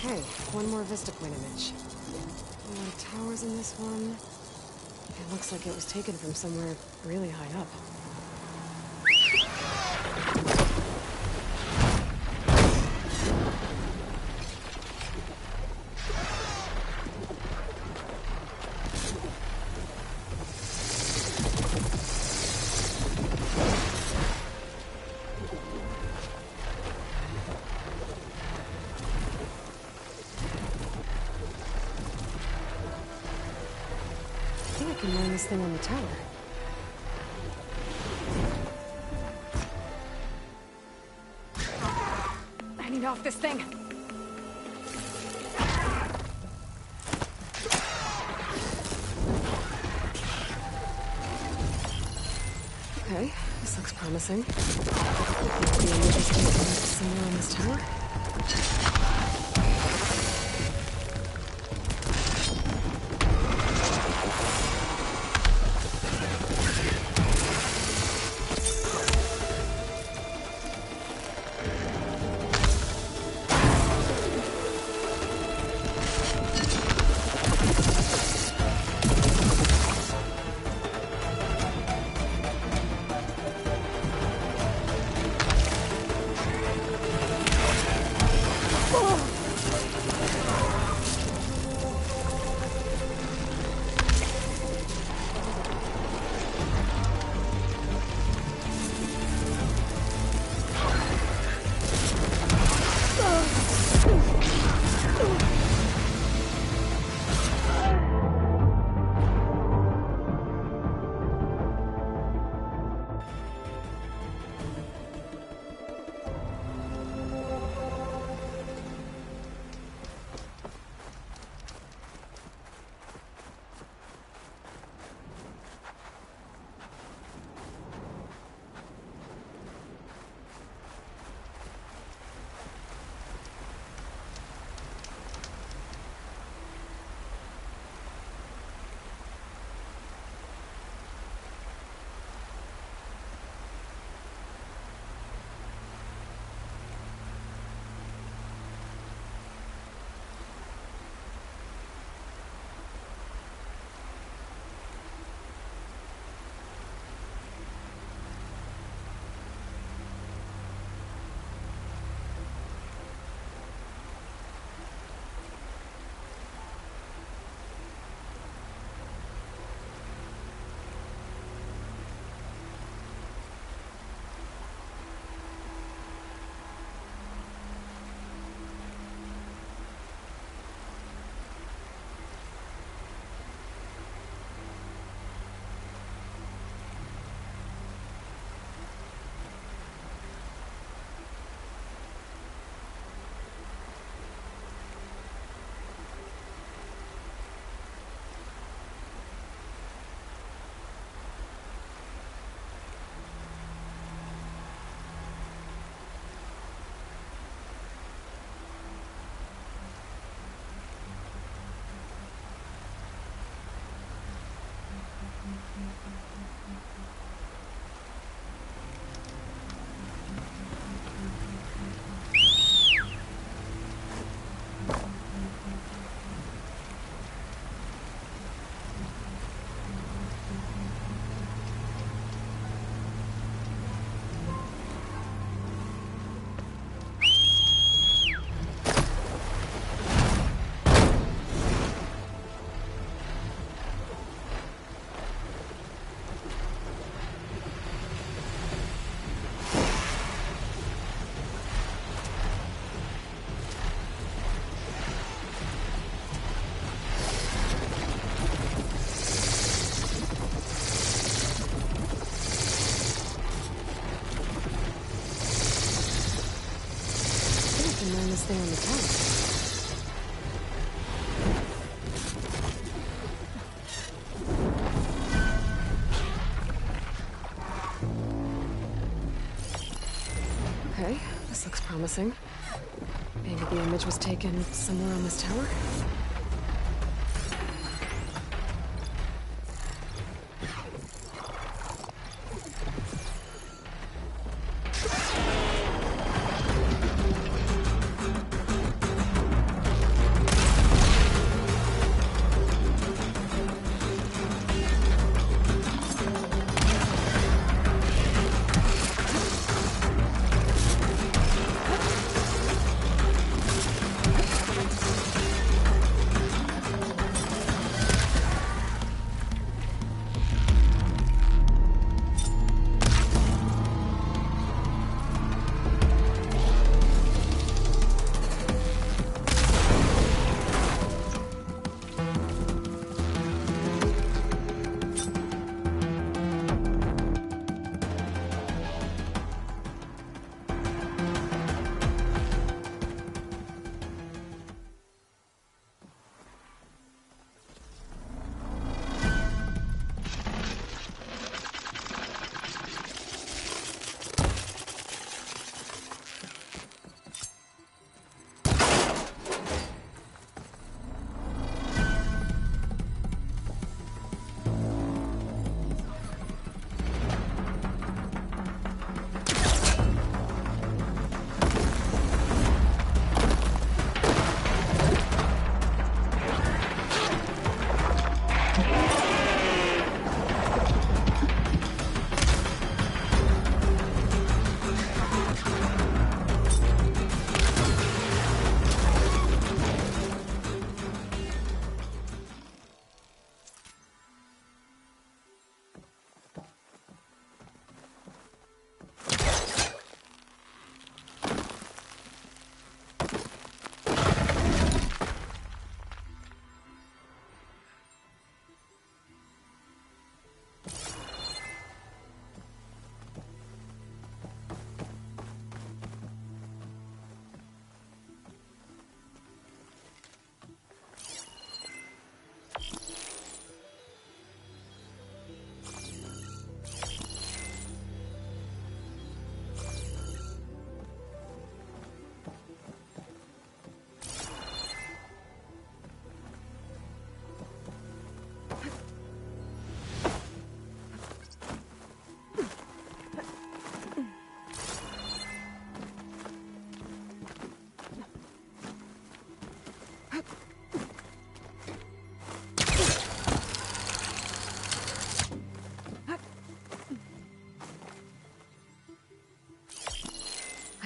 Okay, one more Vista Point image. A lot of towers in this one. It looks like it was taken from somewhere really high up. I think I can land this thing on the tower. I need off this thing. Okay, this looks promising. The image is taken somewhere on this tower. This thing on the tower. Okay, this looks promising. Maybe the image was taken somewhere on this tower?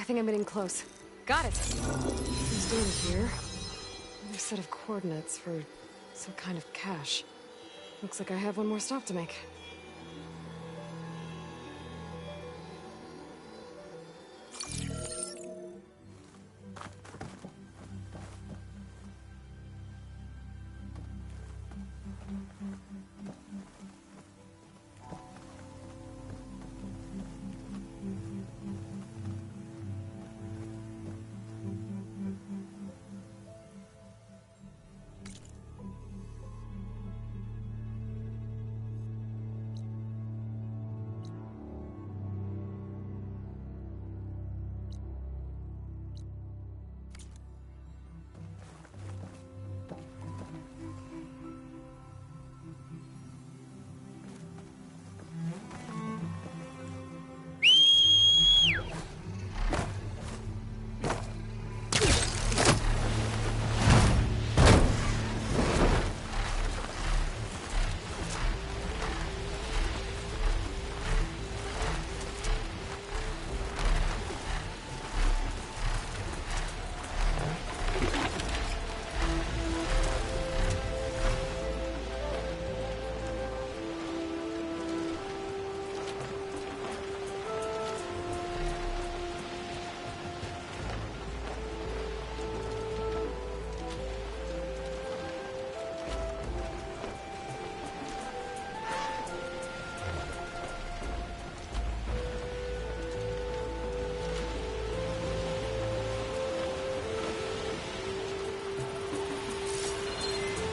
think I'm getting close. Got it! Who's doing here? Another set of coordinates for some kind of cache. Looks like I have one more stop to make.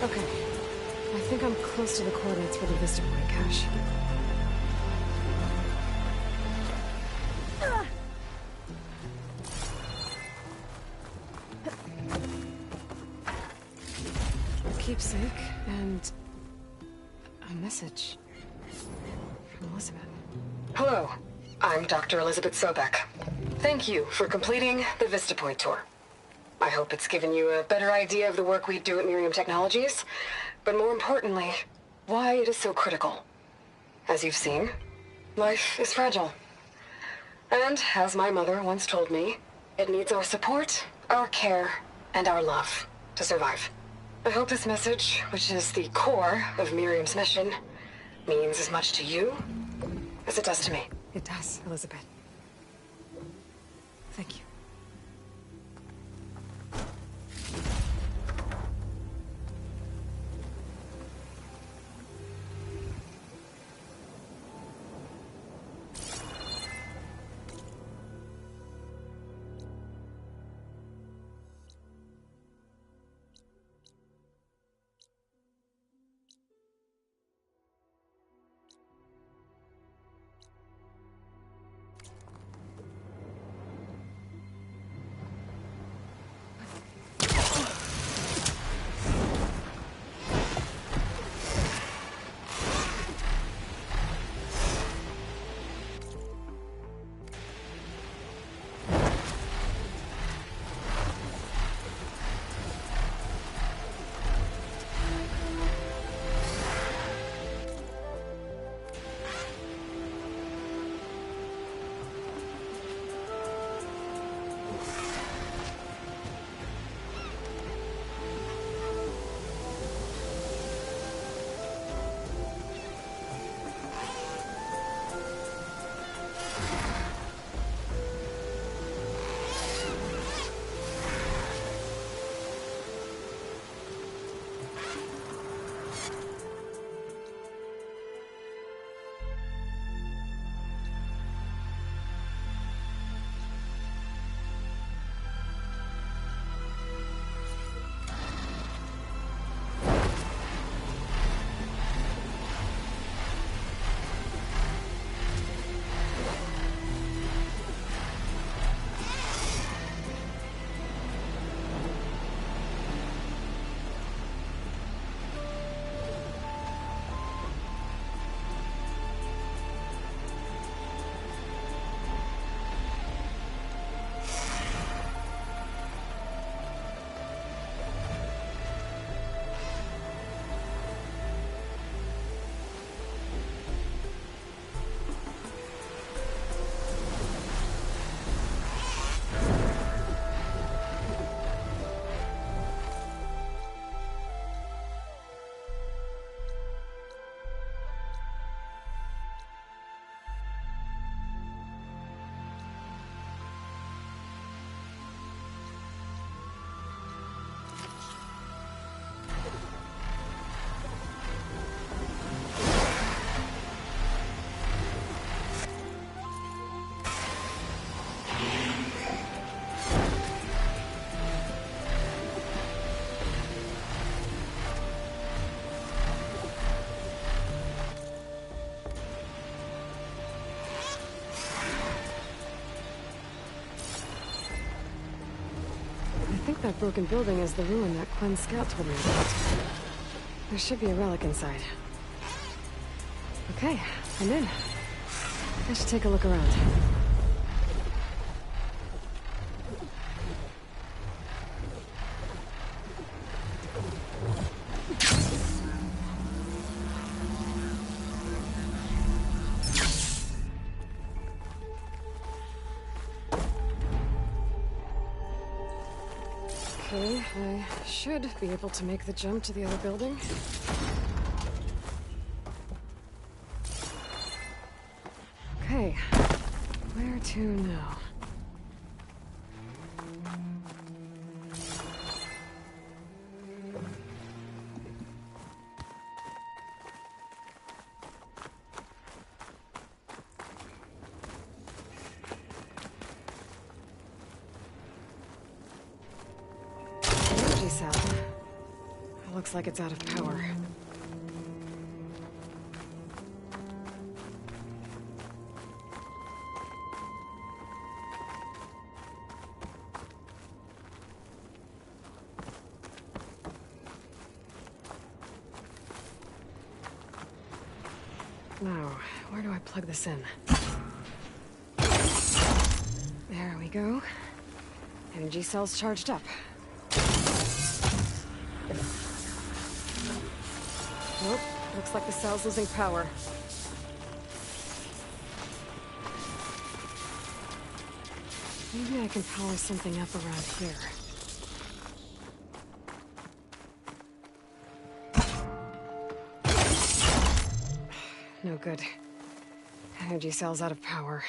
Okay. I think I'm close to the coordinates for the Vista Point cache. A keepsake and a message from Elizabeth. Hello, I'm Dr. Elizabeth Sobek. Thank you for completing the Vista Point tour. I hope it's given you a better idea of the work we do at Miriam Technologies, but more importantly, why it is so critical. As you've seen, life is fragile. And, as my mother once told me, it needs our support, our care, and our love to survive. I hope this message, which is the core of Miriam's mission, means as much to you as it does to me. It does, Elizabeth. Thank you. That broken building is the ruin that Quinn's scout told me about. There should be a relic inside. Okay, I'm in. I should take a look around. Okay, I should be able to make the jump to the other building. Okay, where to now? Energy cell. It looks like it's out of power. Now, where do I plug this in? There we go. Energy cell's charged up. Nope, looks like the cell's losing power. Maybe I can power something up around here. No good. Energy cell's out of power.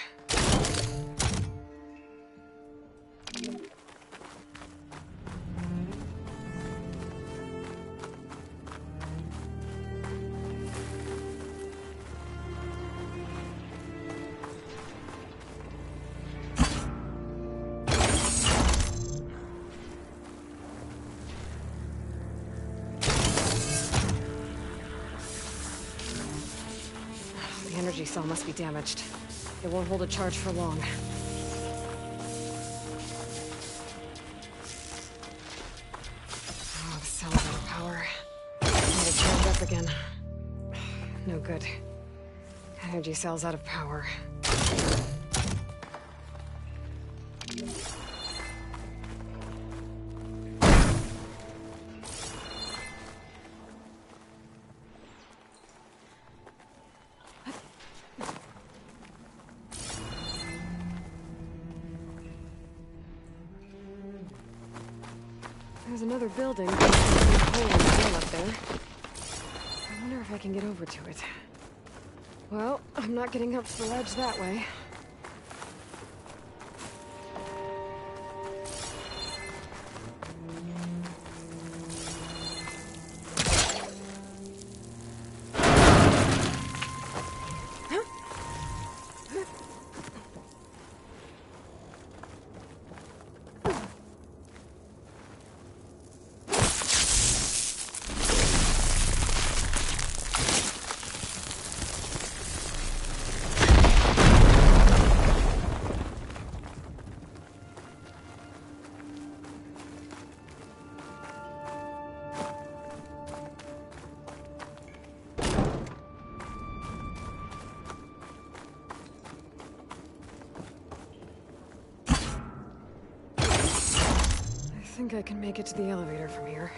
The energy cell must be damaged. It won't hold a charge for long. Oh, the cell's out of power. Need to charge it up again. No good. Energy cell's out of power. There's another building. There's a hole in the wall up there. I wonder if I can get over to it. Well, I'm not getting up to the ledge that way. I think I can make it to the elevator from here.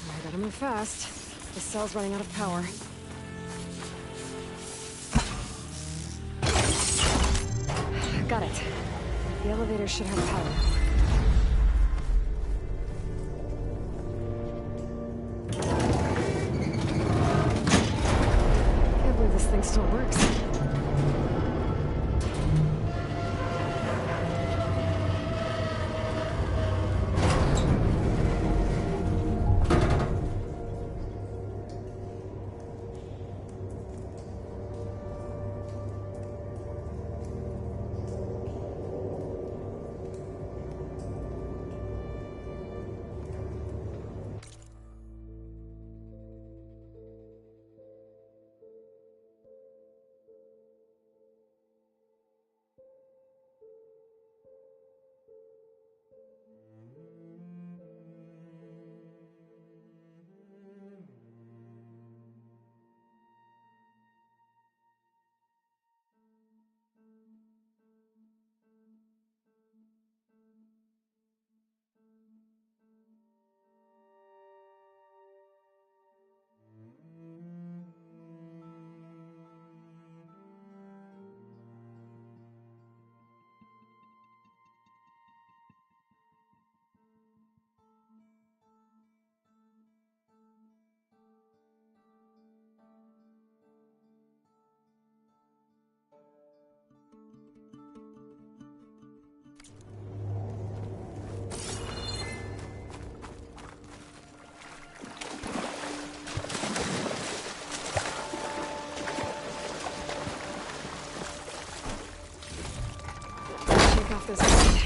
I gotta move fast. The cell's running out of power. Got it. The elevator should have power. This thing still works. off this side.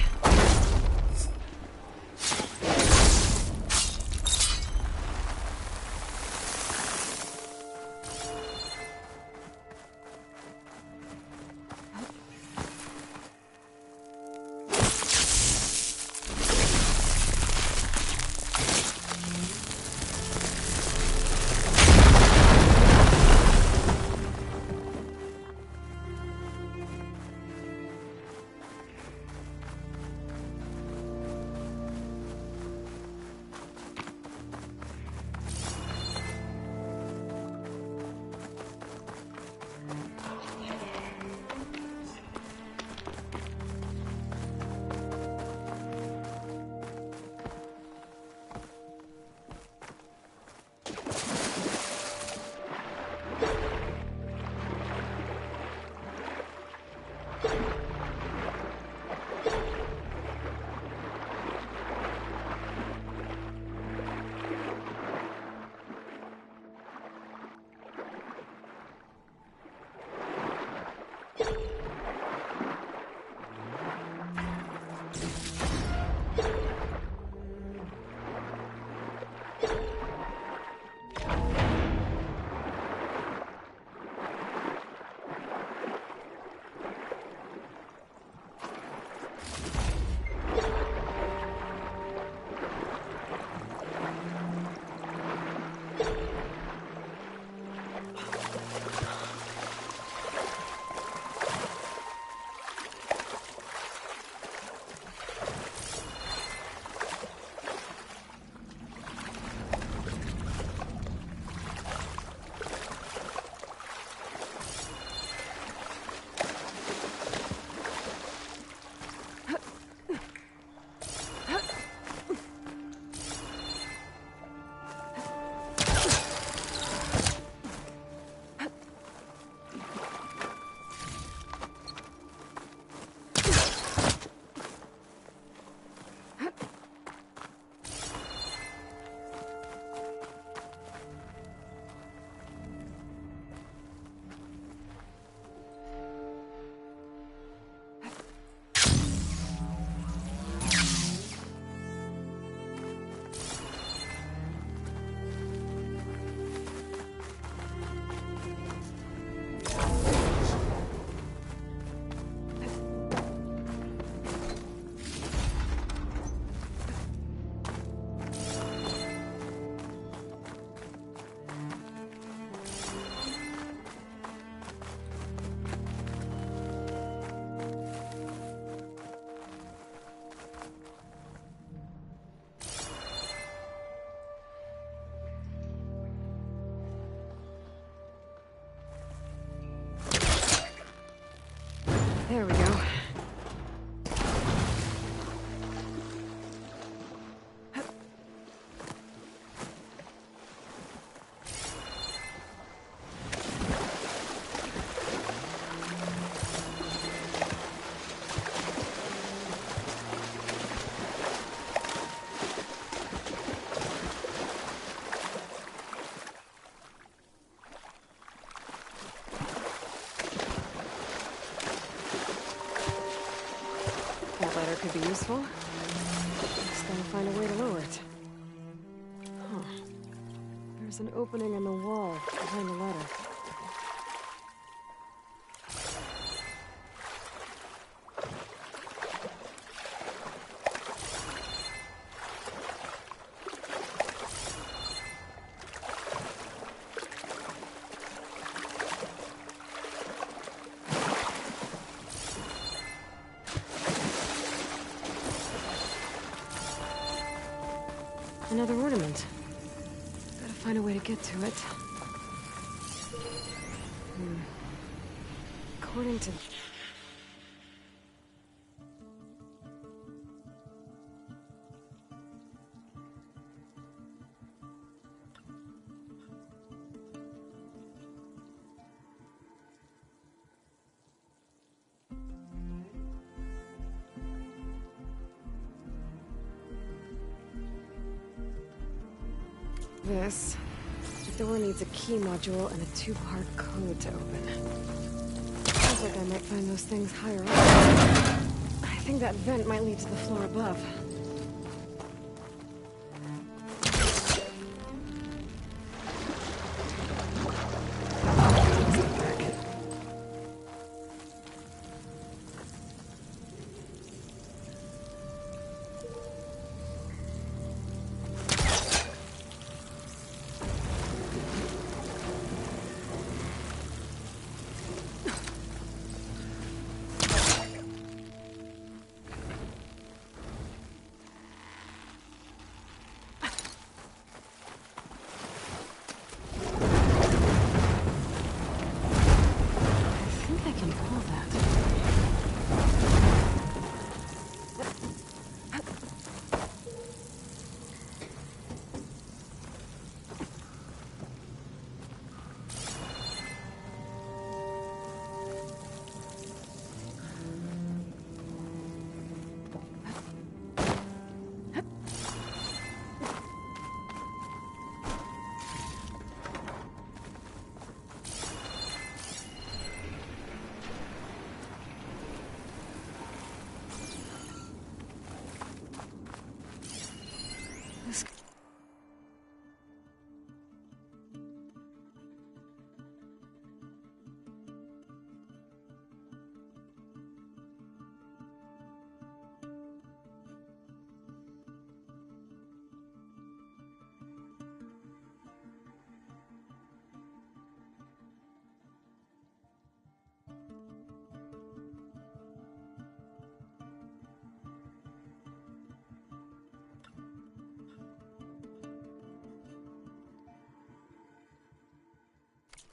There we go. That ladder could be useful. Just gotta find a way to lower it. Huh. There's an opening in the wall behind the ladder. Another ornament. Gotta find a way to get to it. According to... This. The door needs a key module and a 2-part code to open. Sounds like I might find those things higher up. I think think that vent might lead to the floor above.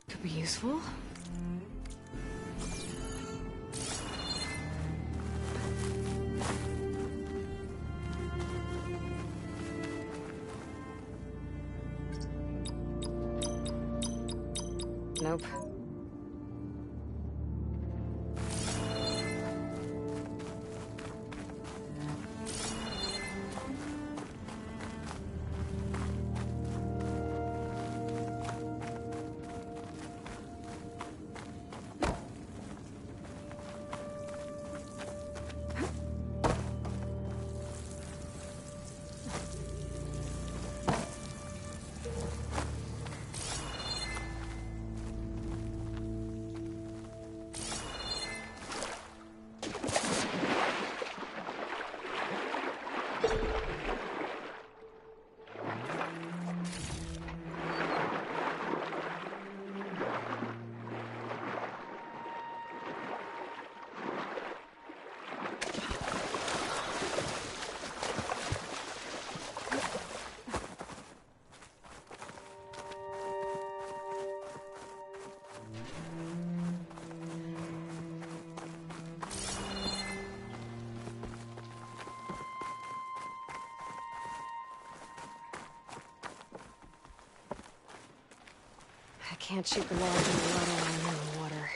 Could be useful. Nope. I can't shoot the logs in the water while I'm in the water.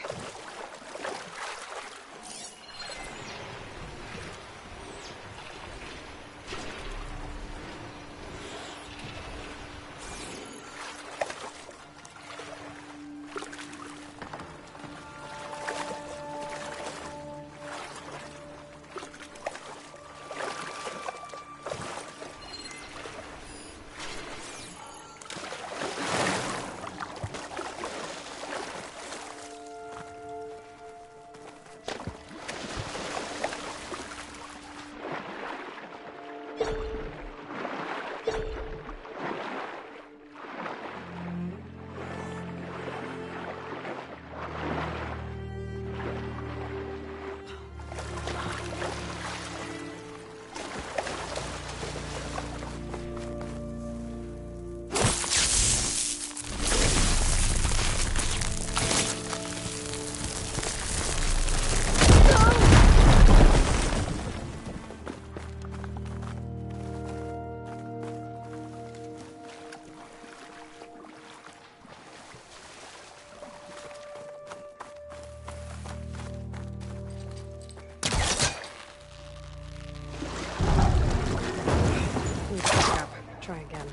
Try again.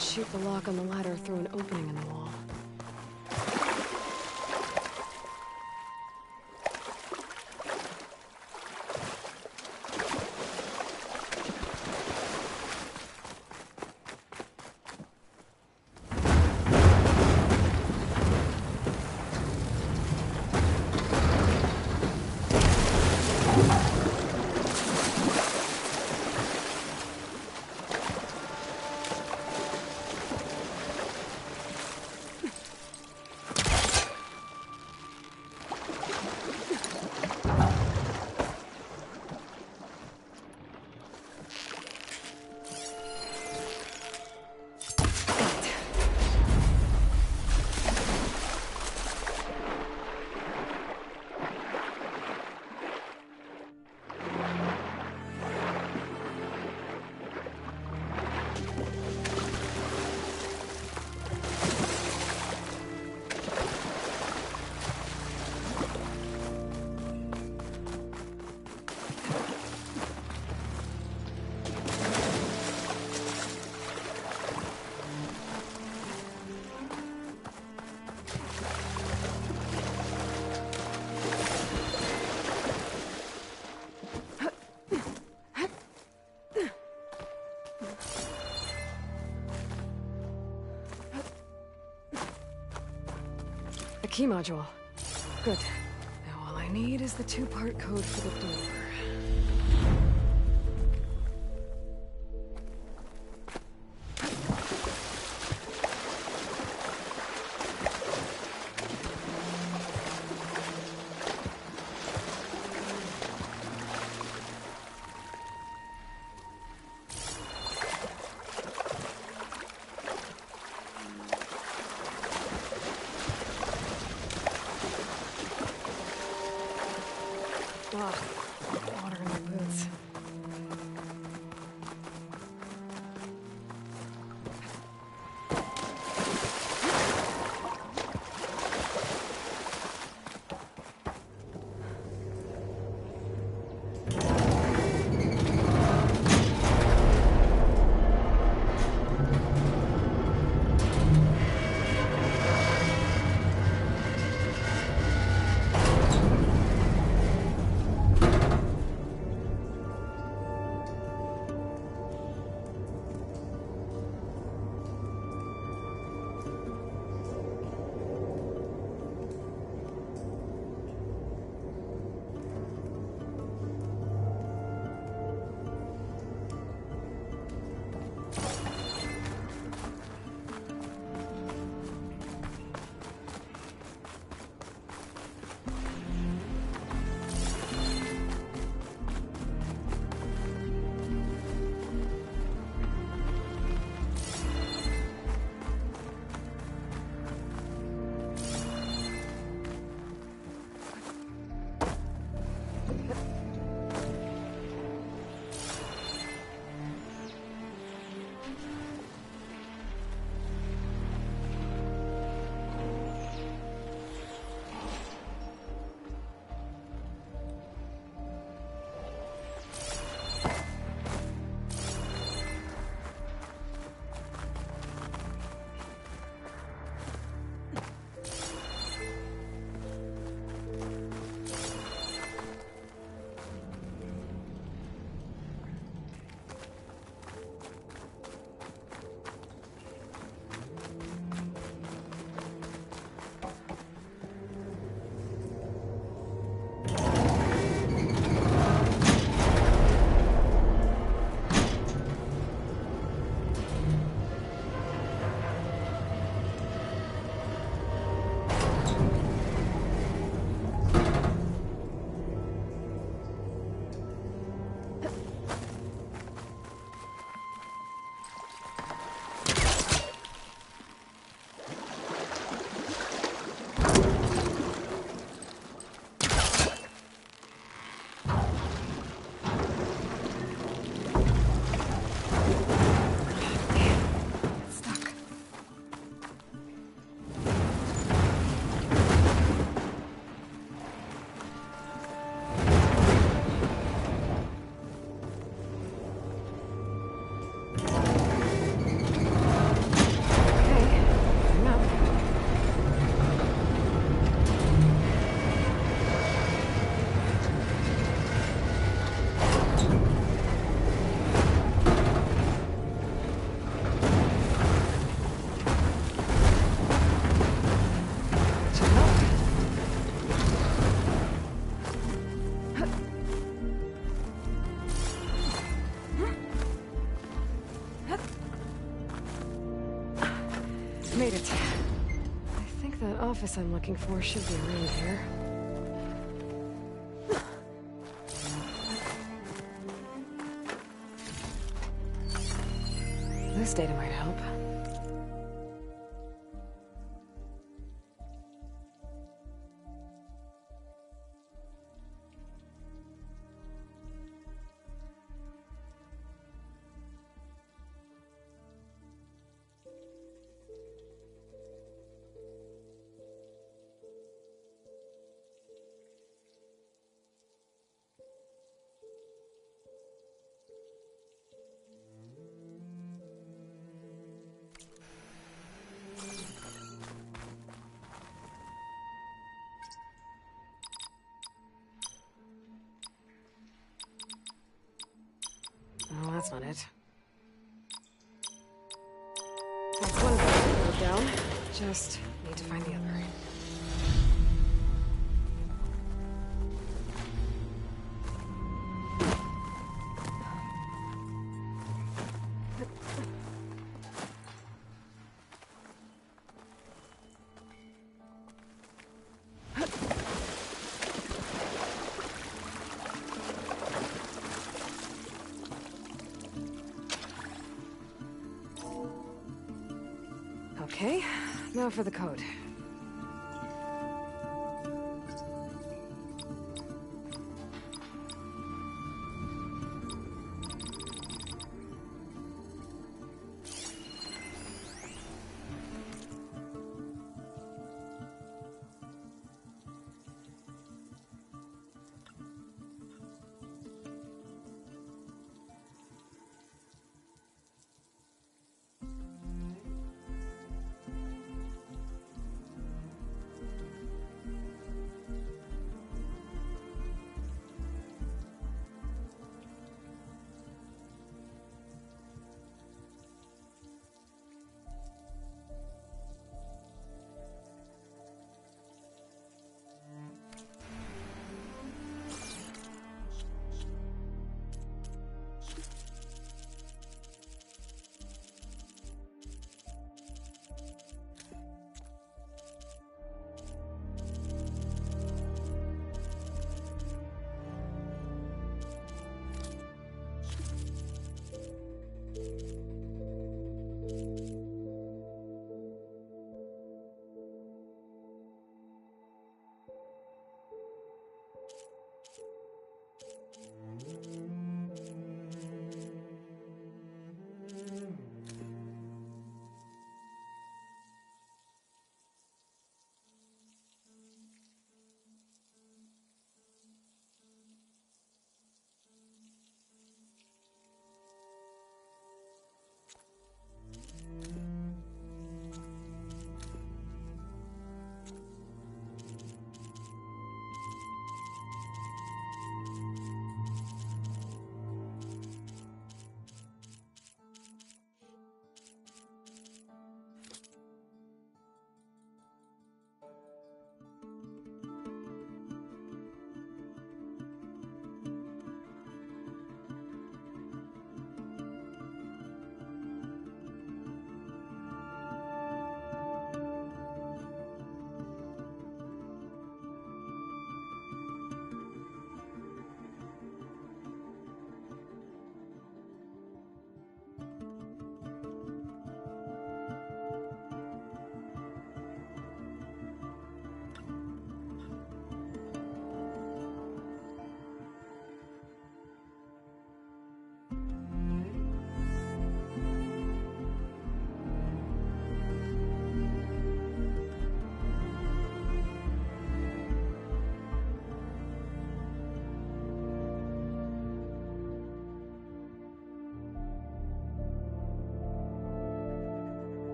shoot the lock on the ladder through an opening in the wall. The key module. Good. Now all I need is the two-part code for the door. Water in my boots. office I'm looking for should be around here. This data might help. Oh, that's not it. That's one thing to down. Just need to find the other. Okay, now for the code.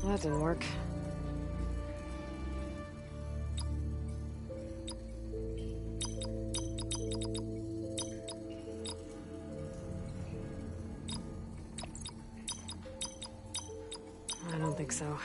That didn't work. I don't think so.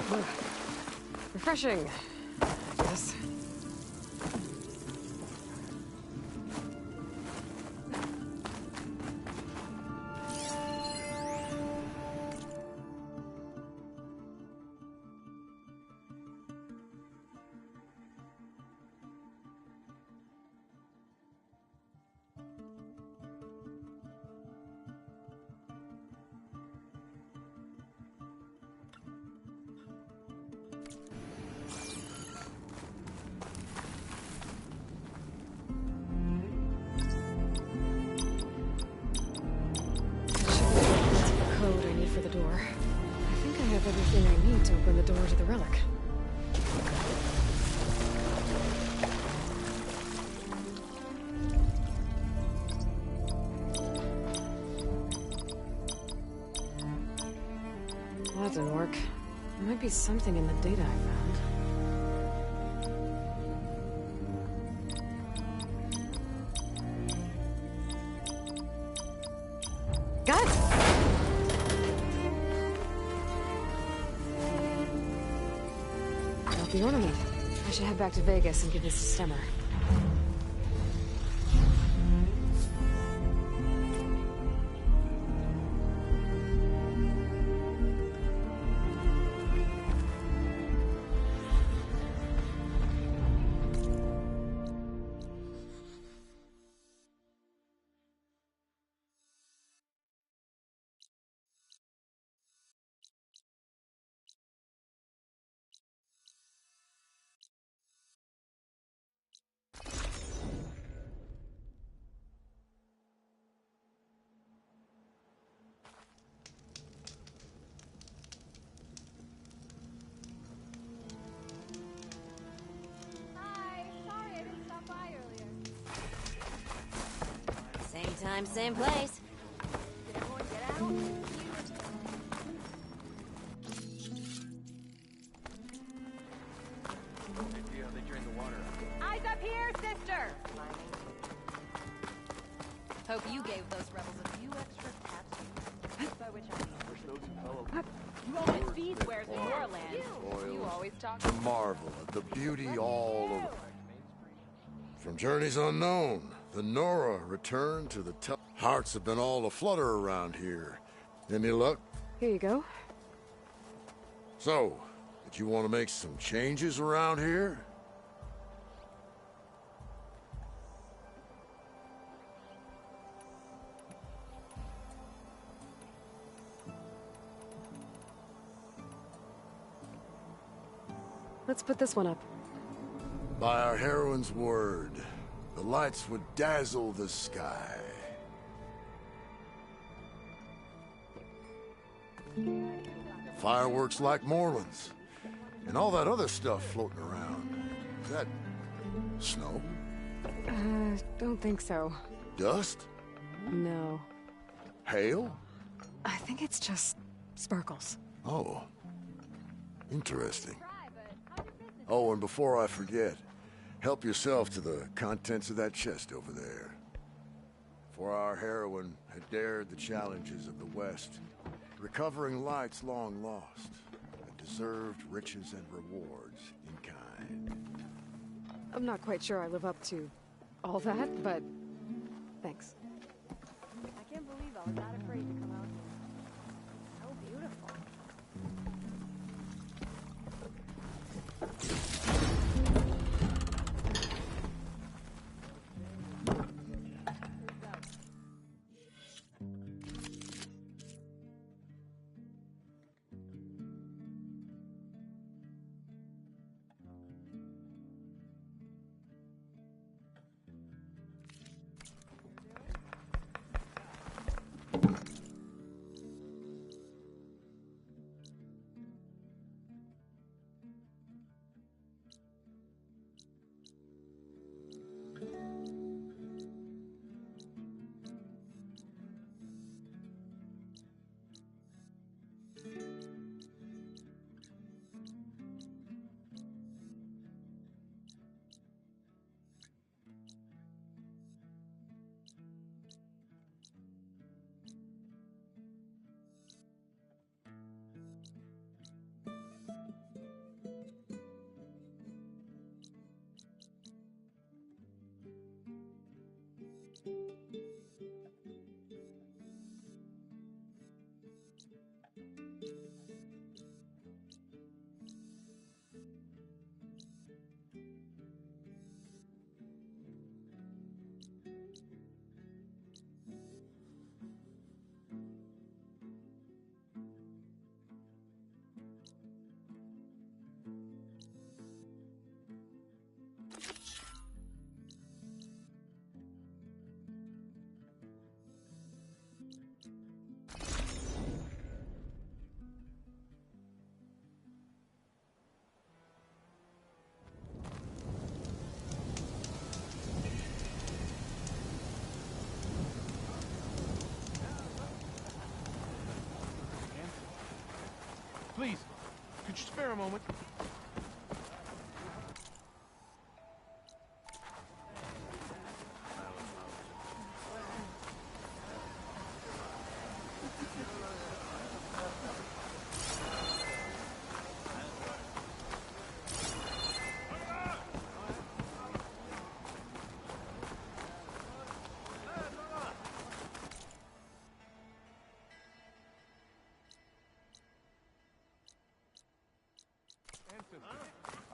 Ugh. Refreshing, I guess. Code I need for the door. I think I have everything I need to open the door to the relic. Well, that didn't work. There might be something in the data I found. Got it! Got the ornament. I should head back to Vegas and give this to Stemmer. Same time, same place. Did everyone get out? They drain the water out. Eyes up here, sister! Hope you gave those rebels a few extra caps. By which I mean... You always feed wares in your land. You always talk... To marvel at the beauty all over. From journeys unknown, the Nora returned to the hearts have been all aflutter around here. Any luck? Here you go. So, did you want to make some changes around here? Let's put this one up. By our heroine's word, the lights would dazzle the sky. Fireworks like Moreland's, and all that other stuff floating around. Is that snow? Don't think so. Dust? No. Hail? I think it's just sparkles. Oh. Interesting. Oh, and before I forget, help yourself to the contents of that chest over there. For our heroine had dared the challenges of the West, recovering lights long lost, and deserved riches and rewards in kind. I'm not quite sure I live up to all that, but thanks. I can't believe I was that afraid to come out here. So beautiful. Please, could you spare a moment?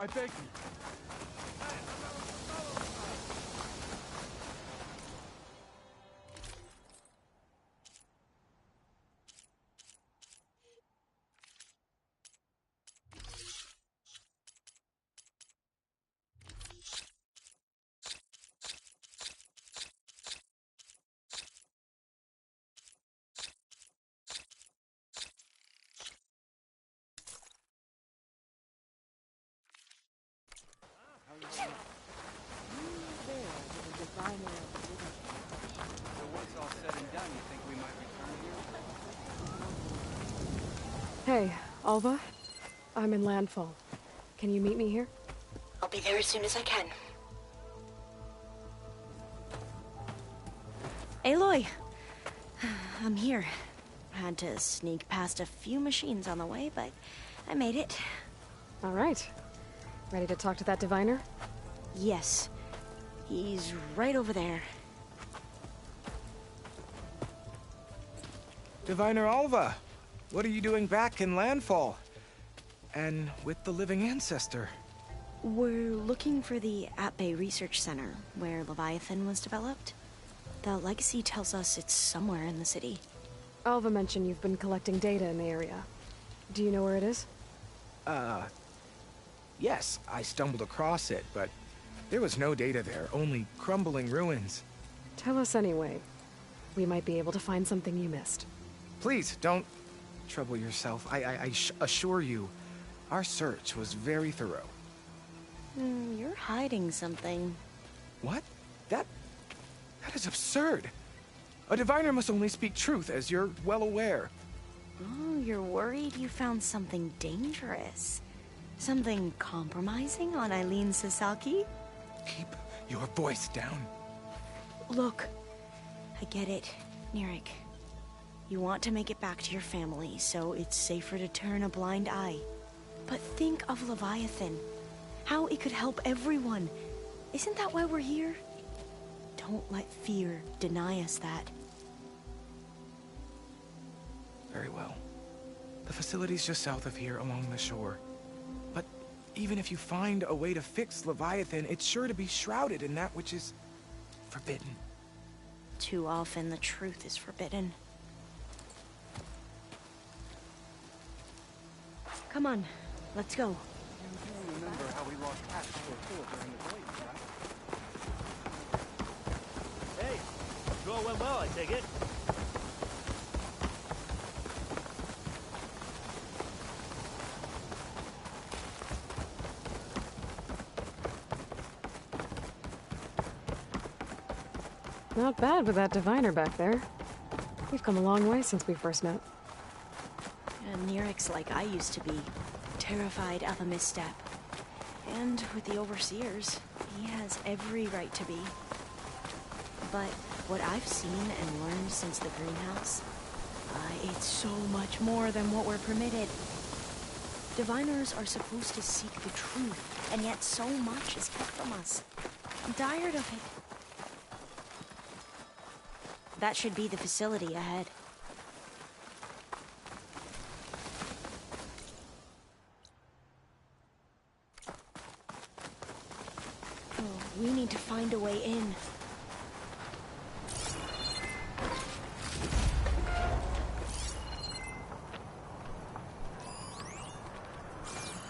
I beg you. So once all said and done, you think we might return here? Hey, Alva? I'm in Landfall. Can you meet me here? I'll be there as soon as I can. Aloy! I'm here. Had to sneak past a few machines on the way, but I made it. All right. Ready to talk to that diviner? Yes. He's right over there. Diviner Alva, what are you doing back in Landfall? And with the living ancestor? We're looking for the At-Bay Research Center, where Leviathan was developed. The legacy tells us it's somewhere in the city. Alva mentioned you've been collecting data in the area. Do you know where it is? Yes, I stumbled across it, but there was no data there, only crumbling ruins. Tell us anyway. We might be able to find something you missed. Please, don't trouble yourself. I assure you, our search was very thorough. You're hiding something. What? That is absurd. A diviner must only speak truth, as you're well aware. Oh, you're worried you found something dangerous. Something compromising on Eileen Sasaki? Keep your voice down. Look, I get it, Nirik. You want to make it back to your family, so it's safer to turn a blind eye. But think of Leviathan. How it could help everyone. Isn't that why we're here? Don't let fear deny us that. Very well. The facility's just south of here, along the shore. But even if you find a way to fix Leviathan, it's sure to be shrouded in that which is forbidden. Too often the truth is forbidden. Come on, let's go. You do remember how we lost half our full during the voyage, right? Hey, it went well, I take it. Not bad with that diviner back there. We've come a long way since we first met. And Nirik's like I used to be, terrified of a misstep. And with the Overseers, he has every right to be. But what I've seen and learned since the greenhouse, it's so much more than what we're permitted. Diviners are supposed to seek the truth, and yet so much is kept from us. I'm tired of it. That should be the facility ahead. Oh, we need to find a way in.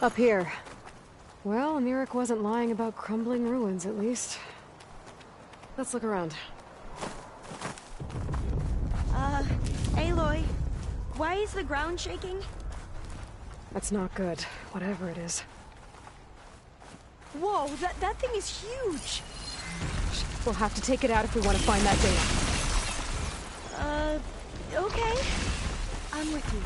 Up here. Well, Nirik wasn't lying about crumbling ruins, at least. Let's look around. Aloy, why is the ground shaking? That's not good, whatever it is. Whoa, that thing is huge! We'll have to take it out if we want to find that data. Okay. I'm with you.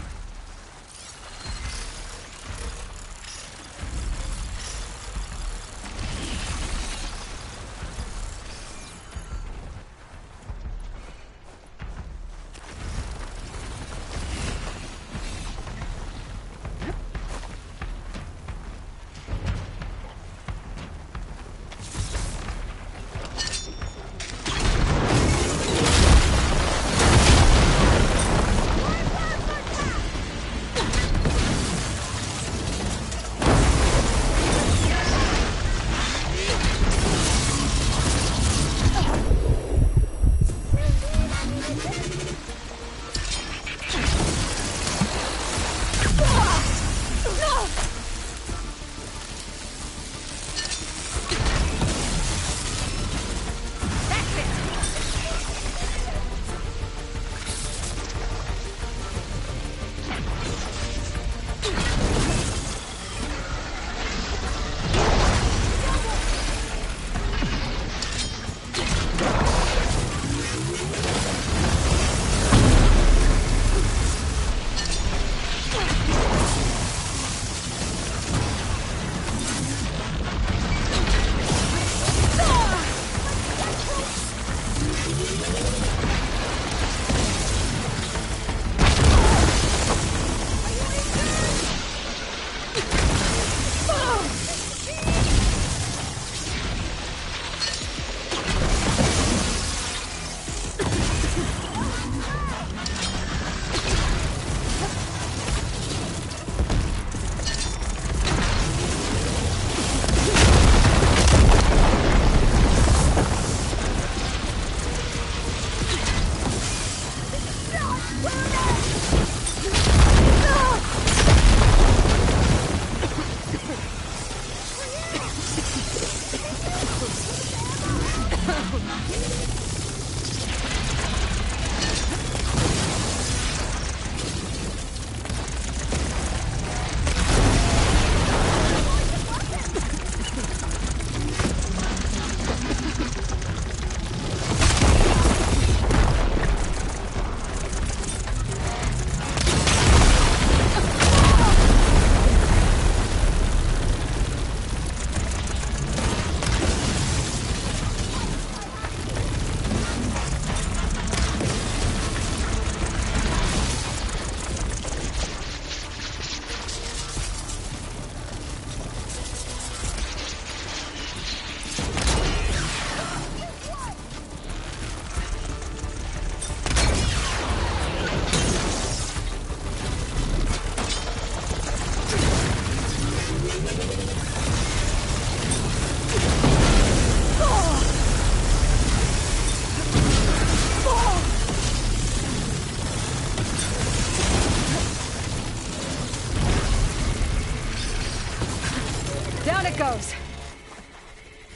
it goes.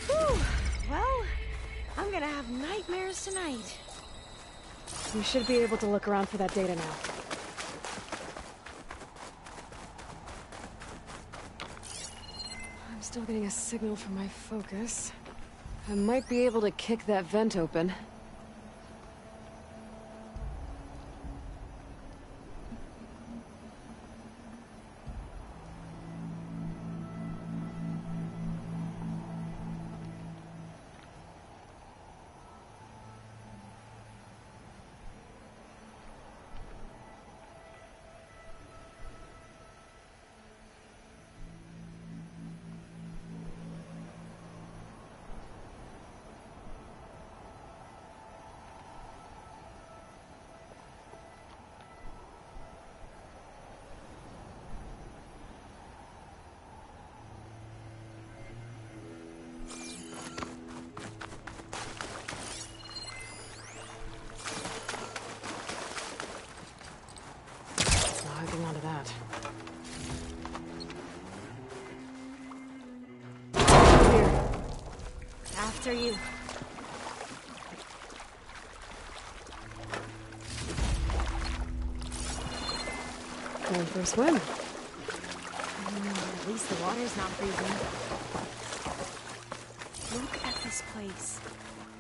Whew. Well, I'm gonna have nightmares tonight. We should be able to look around for that data now. I'm still getting a signal from my focus. I might be able to kick that vent open. Holding on to that. Here. After you. Going for a swim. At least the water's not freezing. Look at this place.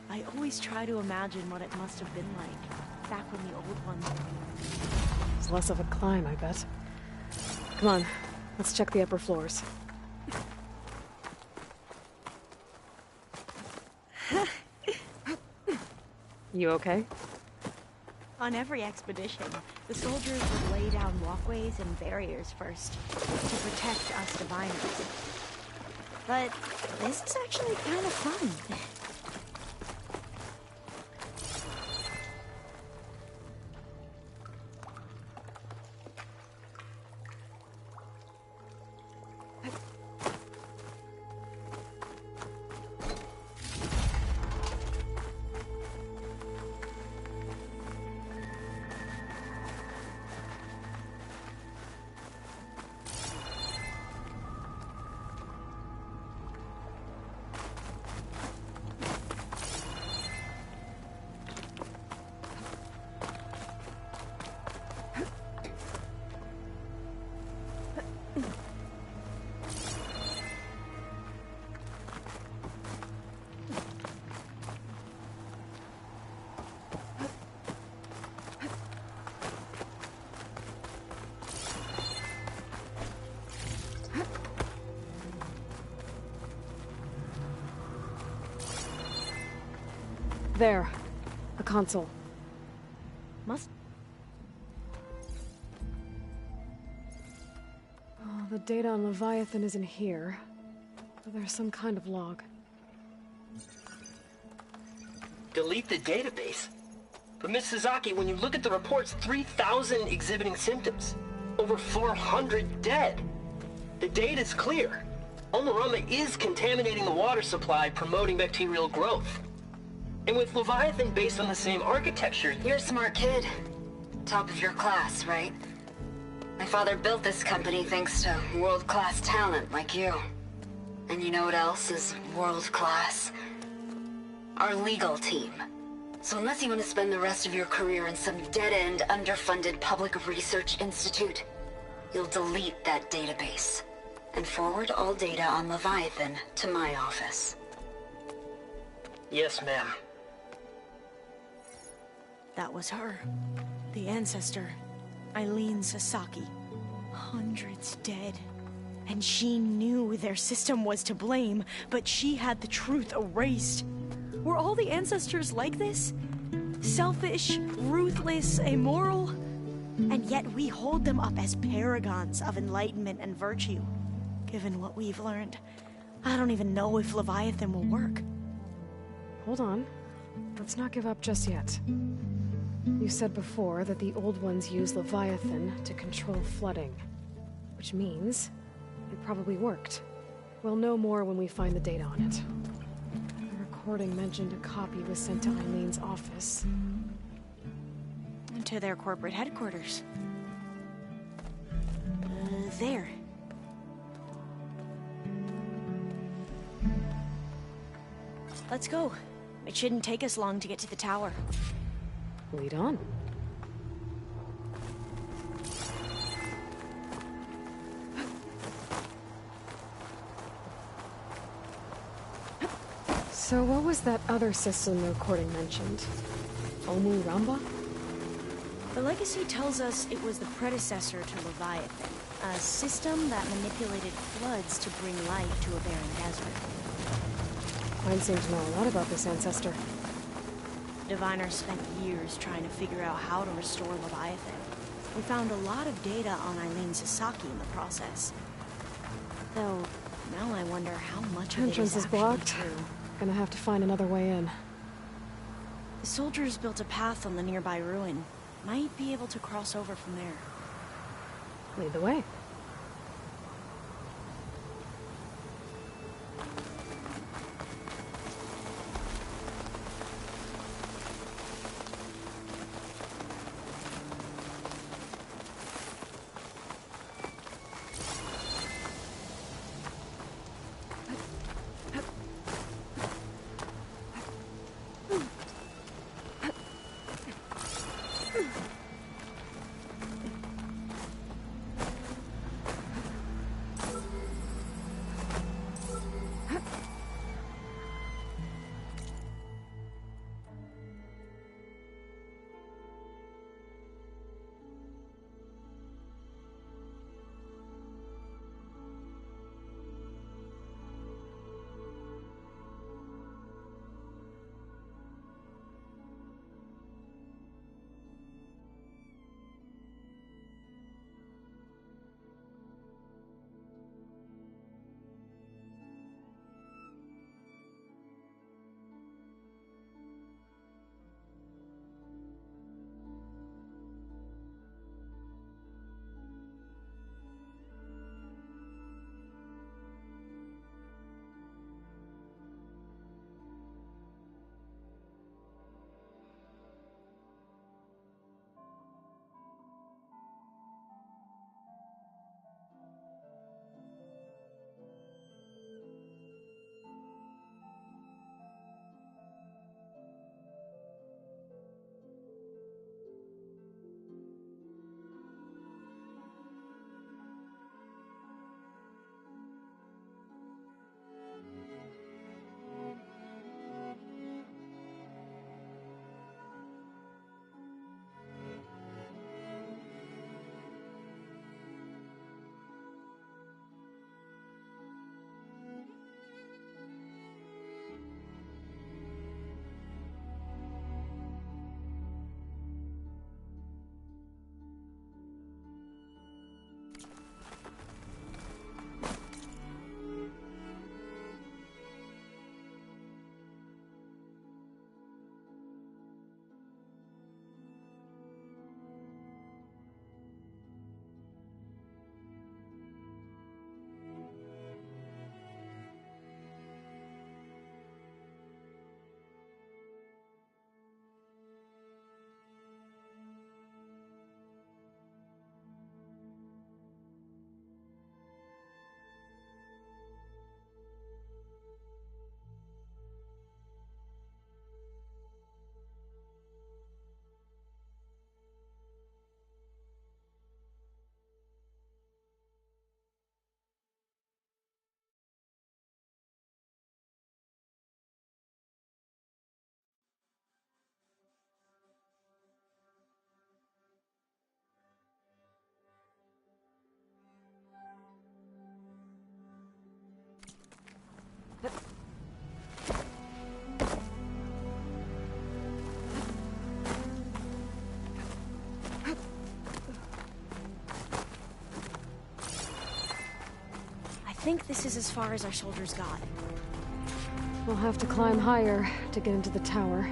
I always try to imagine what it must have been like back when the old ones were. It's less of a climb, I bet. Come on, let's check the upper floors. You okay? On every expedition, the soldiers would lay down walkways and barriers first to protect us diviners. But this is actually kind of fun. There. A console. Must... Oh, the data on Leviathan isn't here. But there's some kind of log. Delete the database? But Miss Sasaki, when you look at the reports, 3,000 exhibiting symptoms. Over 400 dead. The data's clear. Omarama is contaminating the water supply, promoting bacterial growth. And with Leviathan based on the same architecture... You're a smart kid. Top of your class, right? My father built this company thanks to world-class talent like you. And you know what else is world-class? Our legal team. So unless you want to spend the rest of your career in some dead-end, underfunded public research institute, you'll delete that database and forward all data on Leviathan to my office. Yes, ma'am. That was her. The ancestor. Eileen Sasaki. Hundreds dead. And she knew their system was to blame, but she had the truth erased. Were all the ancestors like this? Selfish, ruthless, immoral? And yet we hold them up as paragons of enlightenment and virtue. Given what we've learned, I don't even know if Leviathan will work. Hold on. Let's not give up just yet. You said before that the old ones use Leviathan to control flooding. Which means it probably worked. We'll know more when we find the data on it. The recording mentioned a copy was sent to Eileen's office. To their corporate headquarters. There. Let's go. It shouldn't take us long to get to the tower. Lead on. So what was that other system the recording mentioned? Omu Ramba? The legacy tells us it was the predecessor to Leviathan, a system that manipulated floods to bring life to a barren desert. Mine seemed to know a lot about this ancestor. Diviners spent years trying to figure out how to restore Leviathan. We found a lot of data on Eileen Sasaki in the process. Though, now I wonder how much of it Entrance is actually blocked. true. Gonna have to find another way in. The soldiers built a path on the nearby ruin. Might be able to cross over from there. Lead the way. I think this is as far as our soldiers got. We'll have to climb higher to get into the tower.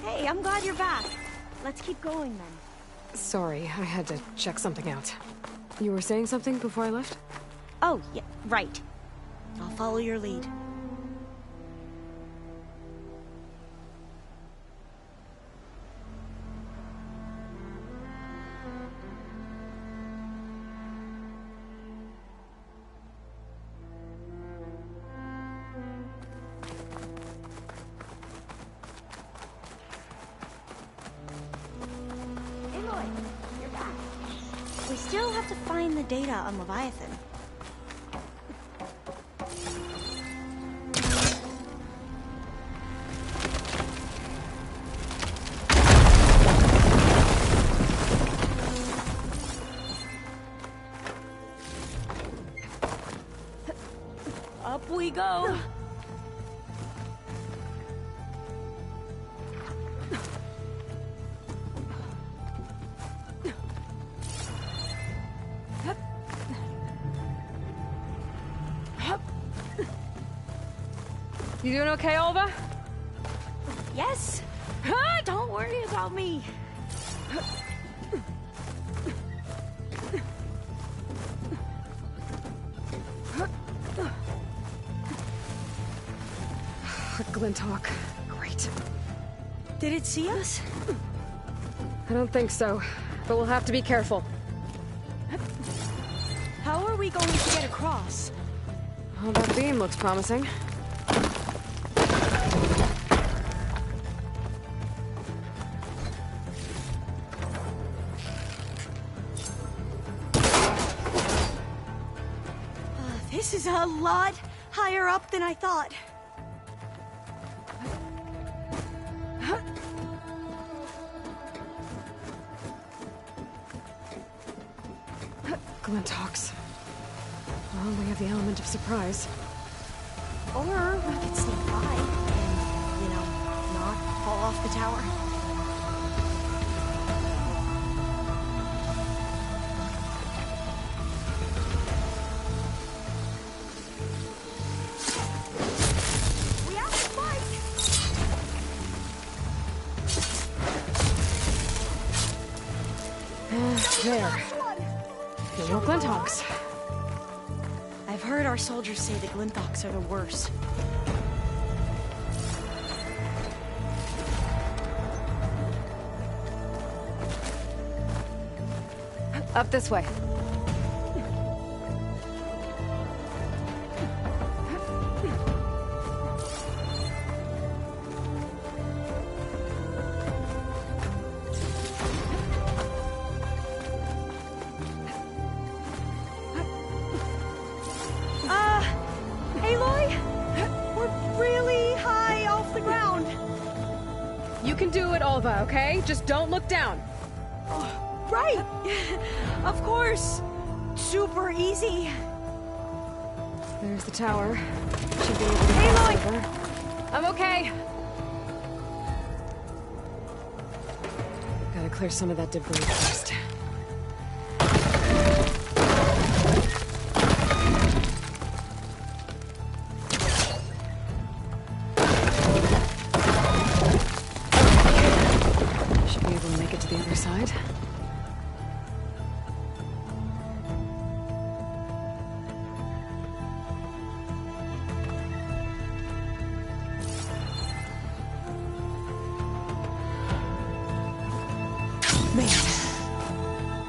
Hey, I'm glad you're back. Let's keep going then. Sorry, I had to check something out. You were saying something before I left? Oh, yeah, right. I'll follow your lead. We still have to find the data on Leviathan. Up we go. You doing okay, Olva? Yes. Don't worry about me. Glinthawk. Great. Did it see us? I don't think so, but we'll have to be careful. How are we going to get across? Well, that beam looks promising. This is a lot higher up than I thought. Glinthawks. Well, we have the element of surprise. Or we could sneak by and, not fall off the tower. We have to fight! There. No more Glinthawks. I've heard our soldiers say the Glinthawks are the worst. Up this way. Aloy? We're really high off the ground. You can do it, Olva, okay? Just don't look down. Right! Of course! Super easy. There's the tower. Should be able to cross over. I'm okay. Gotta clear some of that debris first. Should be able to make it to the other side.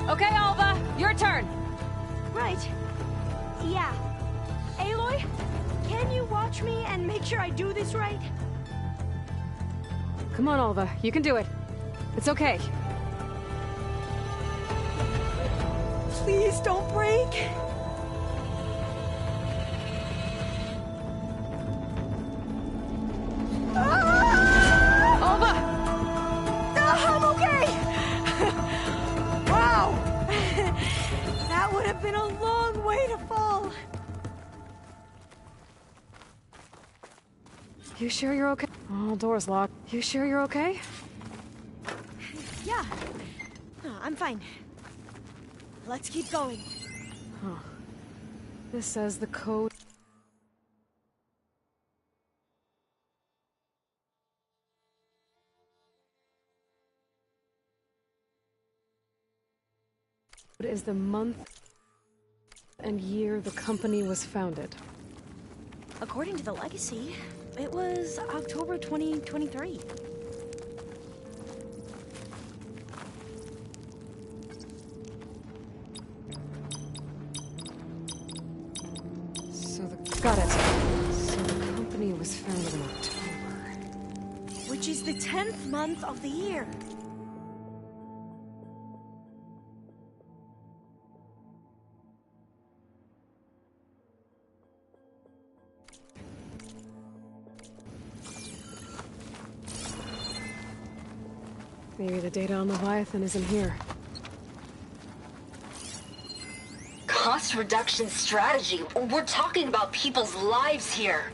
Okay, Alva, your turn. Right. Yeah. Aloy, can you watch me and make sure I do this right? Come on, Alva, you can do it. It's okay. Please don't break. Alva! I'm okay! Wow! That would have been a long way to fall. You sure you're okay? Oh, door's locked. You sure you're okay? Yeah. I'm fine. Let's keep going. Huh. This says the code... is the month and year the company was founded. According to the legacy, it was October 2023. Got it. So the company was founded in October. Which is the 10th month of the year. Maybe the data on Leviathan isn't here. Cost reduction strategy. We're talking about people's lives here.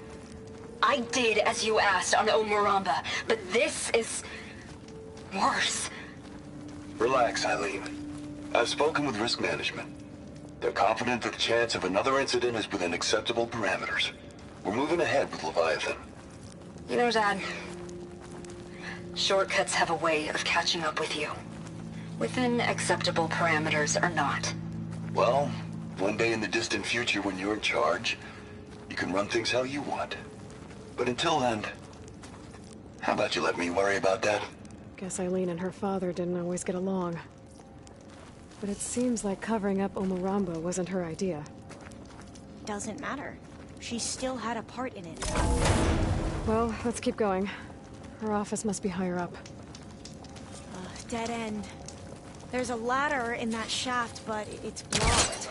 I did as you asked on Omuramba, but this is worse. Relax, Eileen. I've spoken with risk management. They're confident that the chance of another incident is within acceptable parameters. We're moving ahead with Leviathan. You know, Dad, shortcuts have a way of catching up with you. Within acceptable parameters or not. Well, one day in the distant future when you're in charge, you can run things how you want. But until then, how about you let me worry about that? Guess Eileen and her father didn't always get along. But it seems like covering up Omuramba wasn't her idea. Doesn't matter. She still had a part in it. Well, let's keep going. Her office must be higher up. Dead end. There's a ladder in that shaft, but it's blocked.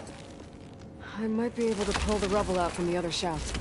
I might be able to pull the rubble out from the other shaft.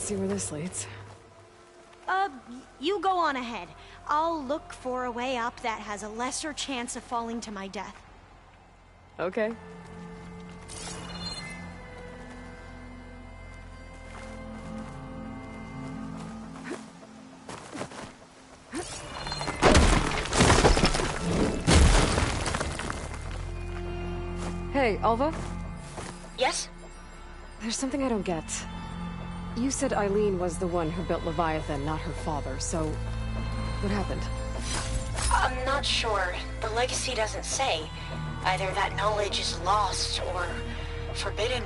Let's see where this leads. You go on ahead. I'll look for a way up that has a lesser chance of falling to my death. Okay. Hey, Alva? Yes? There's something I don't get. You said Eileen was the one who built Leviathan, not her father, so... what happened? I'm not sure. The legacy doesn't say. Either that knowledge is lost or forbidden.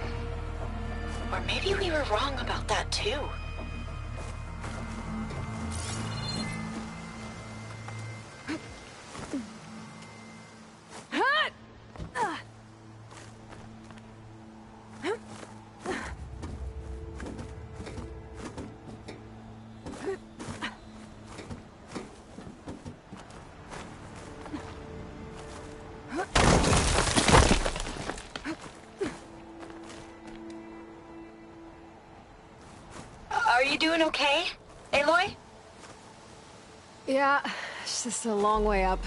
Or maybe we were wrong about that too. Are you doing okay, Aloy? Yeah, it's just a long way up.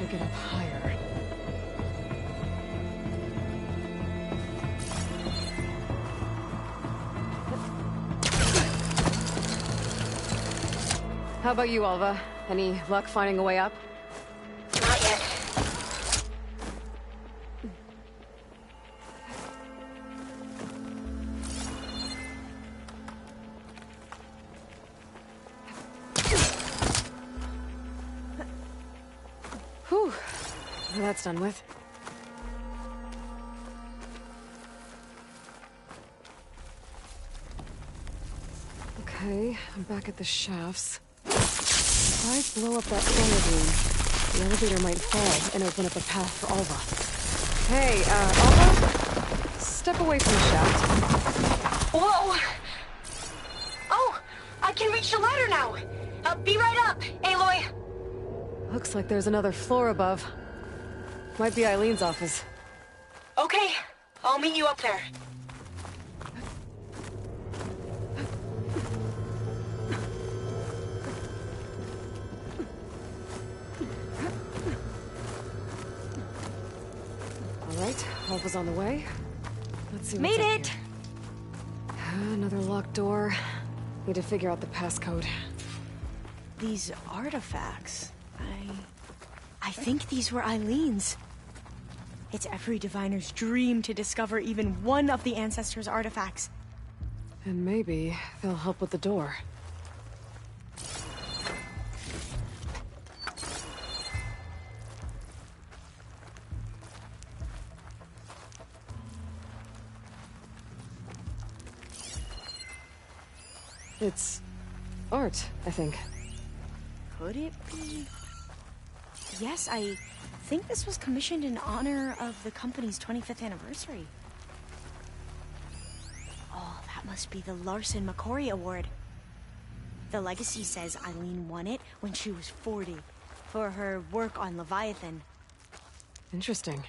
Get up higher. How about you, Alva? Any luck finding a way up? Not yet. Whew. Well, that's done with. Okay, I'm back at the shafts. If I blow up that fire beam, the elevator might fall and open up a path for Alva. Hey, Alva? Step away from the shaft. Whoa! Oh! I can reach the ladder now! Be right up, Aloy! Looks like there's another floor above. Might be Eileen's office. Okay, I'll meet you up there. Alright, Alva's on the way. Let's see what's Made up it! here. Another locked door. Need to figure out the passcode. These artifacts... I think these were Eileen's. It's every diviner's dream to discover even one of the ancestors' artifacts. And maybe they'll help with the door. It's art, I think. Could it be? Yes, I think this was commissioned in honor of the company's 25th anniversary. Oh, that must be the Larson McCory Award. The legacy says Eileen won it when she was 40 for her work on Leviathan. Interesting.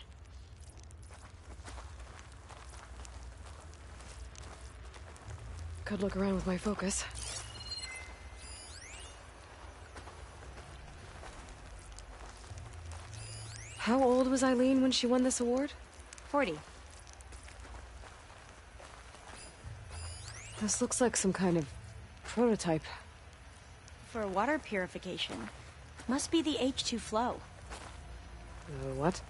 Could look around with my focus. How old was Eileen when she won this award? 40. This looks like some kind of prototype. for water purification. Must be the H2 flow. What?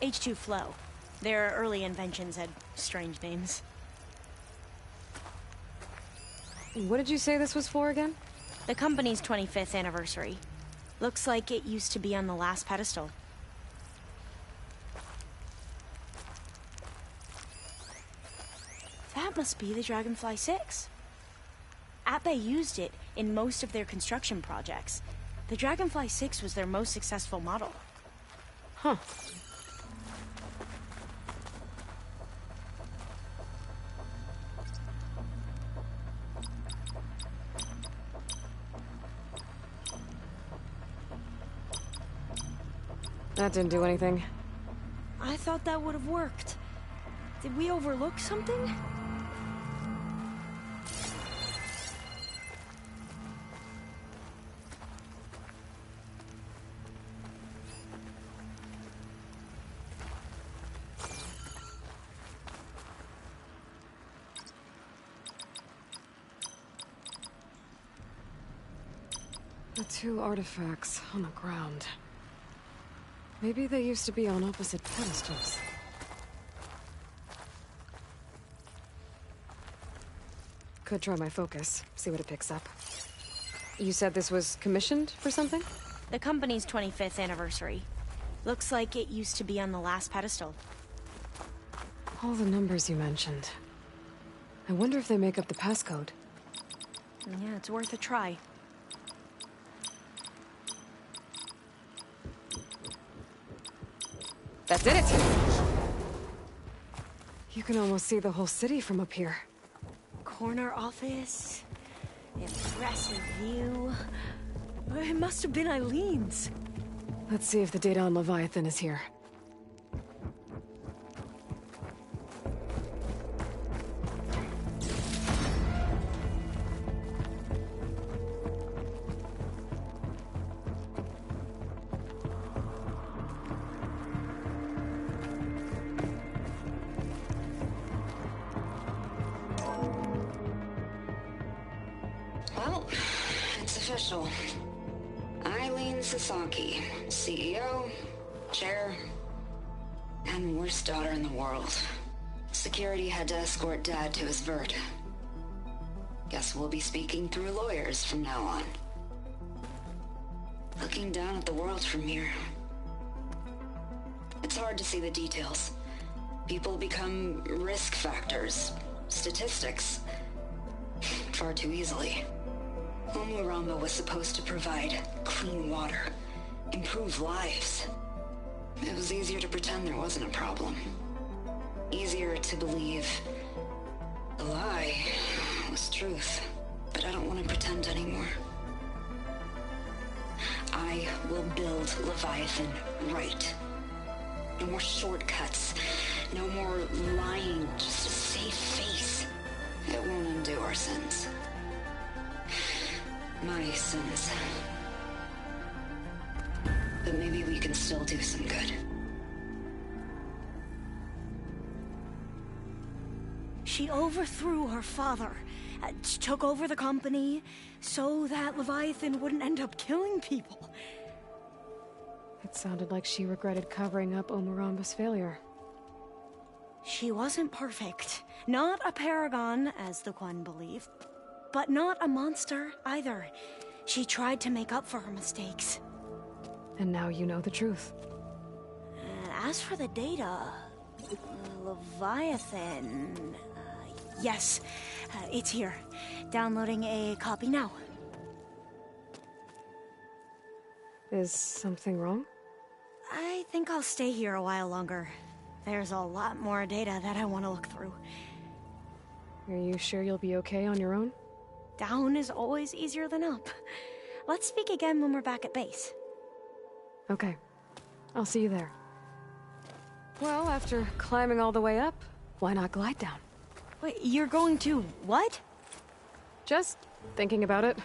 H2 flow. Their early inventions had strange names. What did you say this was for again? The company's 25th anniversary. Looks like it used to be on the last pedestal. That must be the Dragonfly 6. Ape used it in most of their construction projects. The Dragonfly 6 was their most successful model. Huh. That didn't do anything. I thought that would have worked. Did we overlook something? The two artifacts on the ground. Maybe they used to be on opposite pedestals. Could try my focus, see what it picks up. You said this was commissioned for something? The company's 25th anniversary. Looks like it used to be on the last pedestal. All the numbers you mentioned. I wonder if they make up the passcode. Yeah, it's worth a try. That did it! You can almost see the whole city from up here. Corner office. Impressive view. It must have been Eileen's. Let's see if the data on Leviathan is here. Well, it's official. Eileen Sasaki, CEO, chair, and worst daughter in the world. Security had to escort Dad to his vert. Guess we'll be speaking through lawyers from now on. Looking down at the world from here. It's hard to see the details. People become risk factors, statistics, far too easily. Omuramba was supposed to provide clean water, improve lives. It was easier to pretend there wasn't a problem. Easier to believe the lie was truth. But I don't want to pretend anymore. I will build Leviathan right. No more shortcuts. No more lying just to save face. It won't undo our sins. My sins. But maybe we can still do some good. She overthrew her father, took over the company, so that Leviathan wouldn't end up killing people. It sounded like she regretted covering up Omuramba's failure. She wasn't perfect. Not a paragon, as the Quan believed. But not a monster, either. She tried to make up for her mistakes. And now you know the truth. As for the data... Leviathan... yes, it's here. Downloading a copy now. Is something wrong? I think I'll stay here a while longer. There's a lot more data that I want to look through. Are you sure you'll be okay on your own? Down is always easier than up. Let's speak again when we're back at base. Okay. I'll see you there. Well, after climbing all the way up, why not glide down? Wait, you're going to what? Just thinking about it.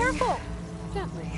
Careful! Gently.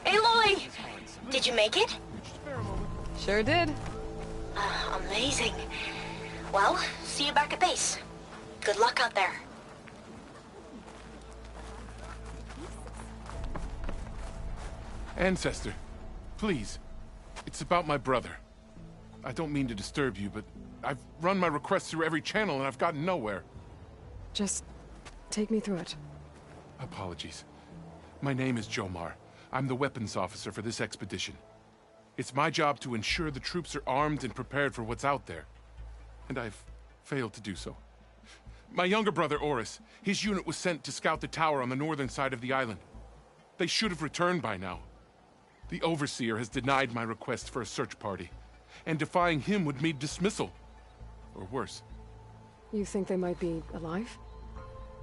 Hey, Lloyd! Did you make it? Sure did. Amazing. Well, see you back at base. Good luck out there. Ancestor, please. It's about my brother. I don't mean to disturb you, but I've run my requests through every channel and I've gotten nowhere. Just take me through it. Apologies. My name is Jomar. I'm the weapons officer for this expedition. It's my job to ensure the troops are armed and prepared for what's out there. And I've failed to do so. My younger brother, Oris, his unit was sent to scout the tower on the northern side of the island. They should have returned by now. The Overseer has denied my request for a search party, and defying him would mean dismissal. Or worse. You think they might be alive?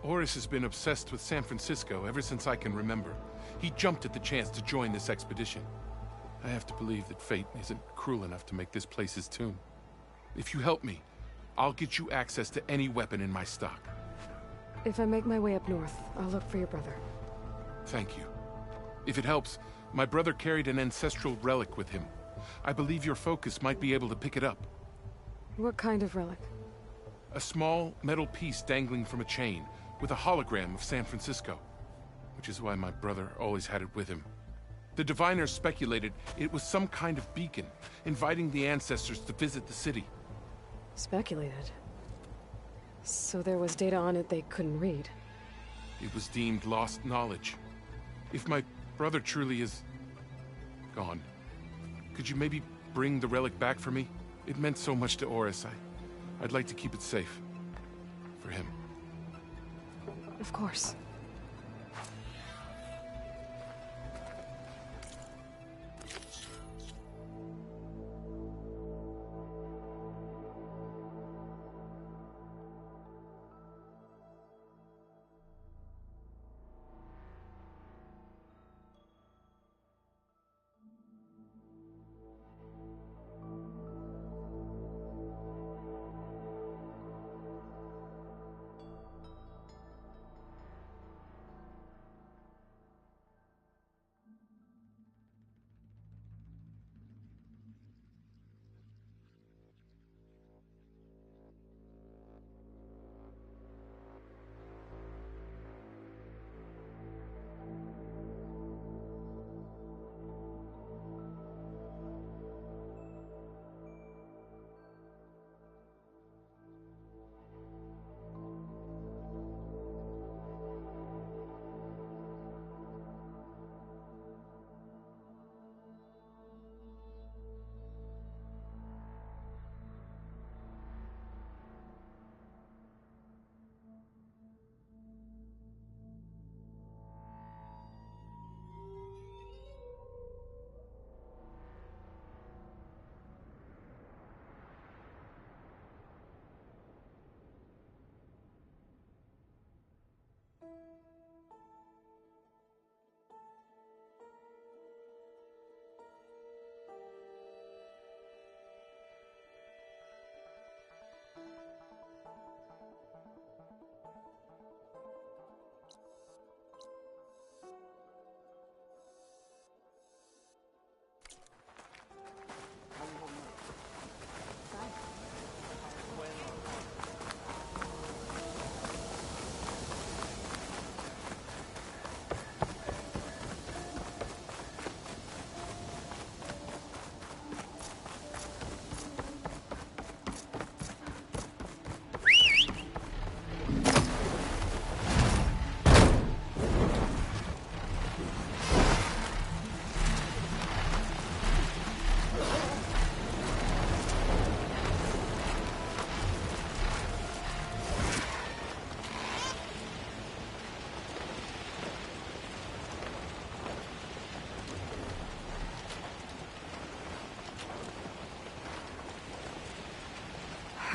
Oris has been obsessed with San Francisco ever since I can remember. He jumped at the chance to join this expedition. I have to believe that fate isn't cruel enough to make this place his tomb. If you help me, I'll get you access to any weapon in my stock. If I make my way up north, I'll look for your brother. Thank you. If it helps, my brother carried an ancestral relic with him. I believe your focus might be able to pick it up. What kind of relic? A small metal piece dangling from a chain, with a hologram of San Francisco. Which is why my brother always had it with him. The diviners speculated it was some kind of beacon, inviting the ancestors to visit the city. Speculated? So there was data on it they couldn't read? It was deemed lost knowledge. If my brother truly is gone, could you maybe bring the relic back for me? It meant so much to Oris. I'd like to keep it safe. For him. Of course.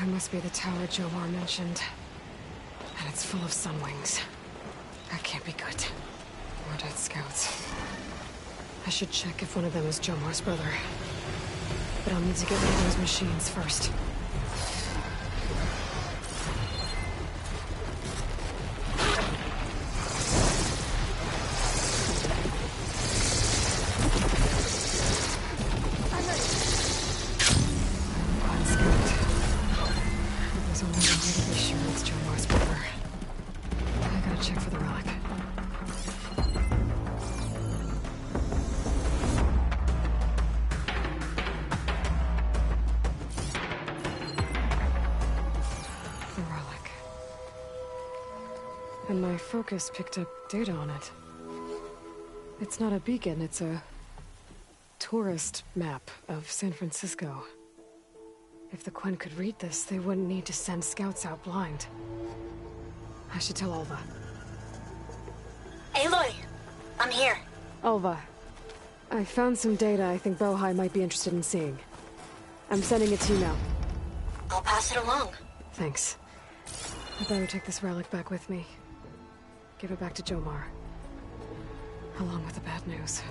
That must be the tower Jomar mentioned. And it's full of sunwings. That can't be good. More dead scouts. I should check if one of them is Jomar's brother. But I'll need to get rid of those machines first. And my focus picked up data on it. It's not a beacon, it's a tourist map of San Francisco. If the Quen could read this, they wouldn't need to send scouts out blind. I should tell Alva. Aloy! I'm here. Alva, I found some data I think Bohai might be interested in seeing. I'm sending it to you now. I'll pass it along. Thanks. I better take this relic back with me. Give it back to Jomar. Along with the bad news.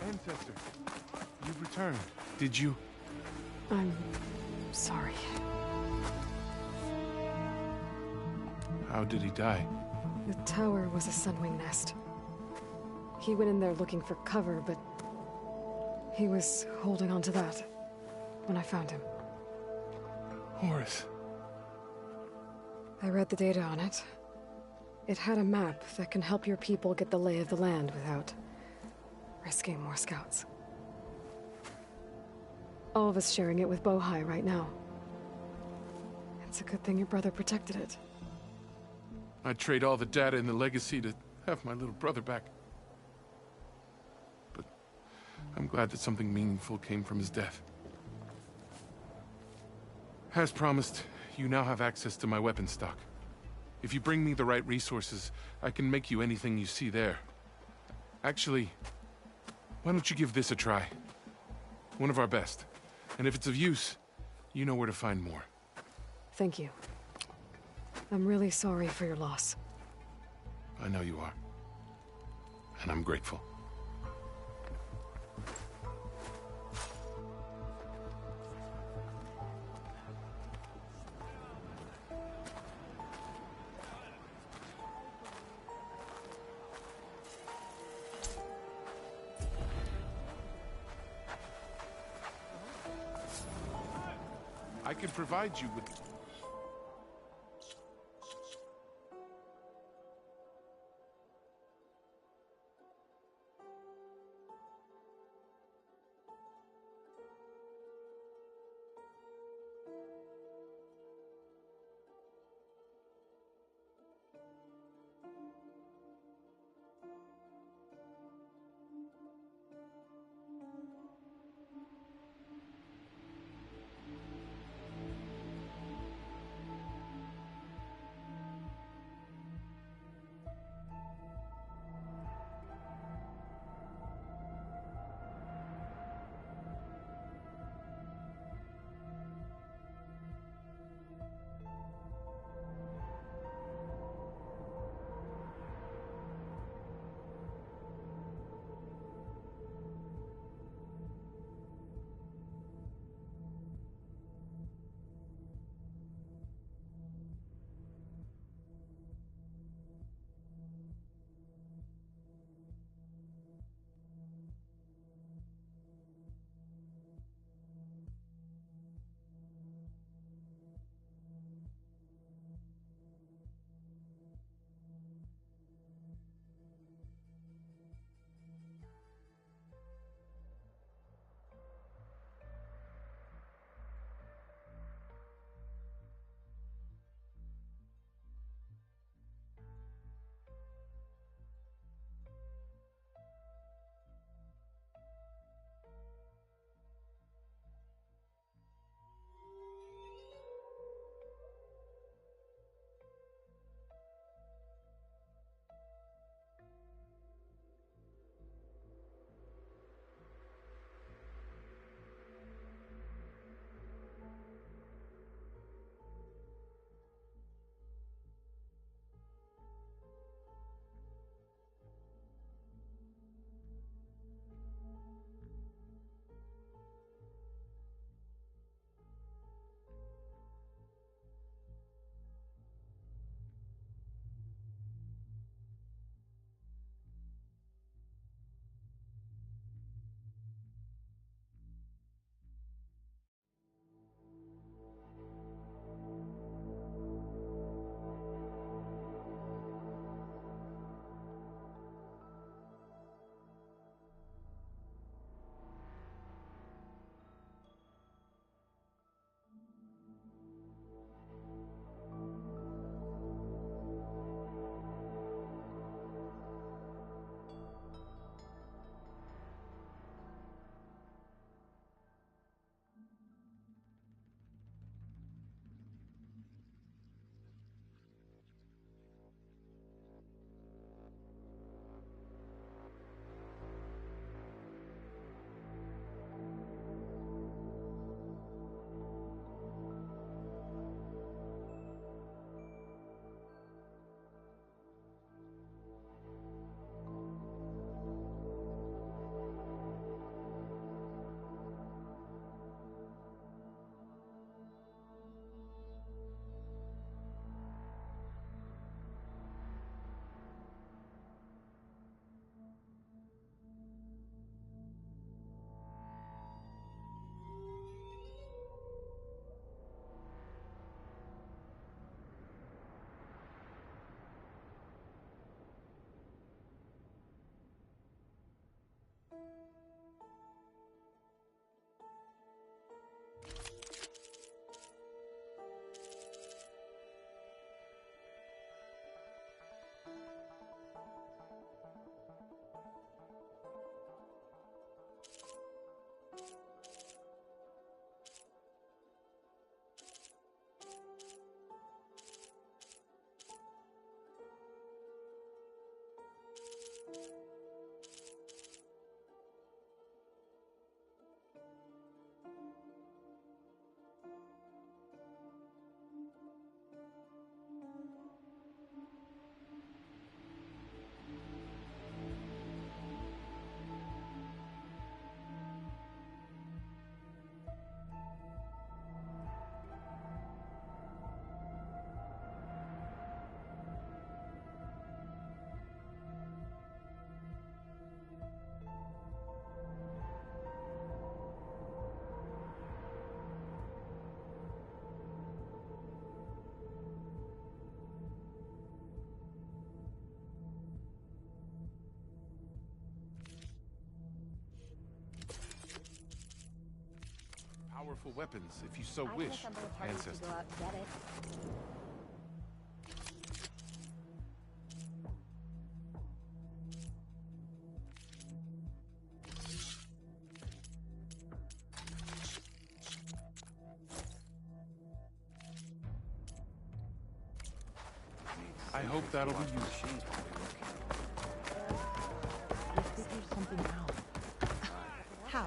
Ancestor, you've returned. Did you? I'm sorry. How did he die? The tower was a sunwing nest. He went in there looking for cover, but he was holding on to that when I found him. Horace. I read the data on it. It had a map that can help your people get the lay of the land without risking more scouts. All of us sharing it with Bohai right now. It's a good thing your brother protected it. I'd trade all the data in the legacy to have my little brother back. But I'm glad that something meaningful came from his death. As promised, you now have access to my weapon stock. If you bring me the right resources, I can make you anything you see there. Actually, why don't you give this a try? One of our best. And if it's of use, you know where to find more. Thank you. I'm really sorry for your loss. I know you are. And I'm grateful. I can provide you with... powerful weapons, if you so wish, ancestor. I hope that'll be useful. Let's figure something out. How?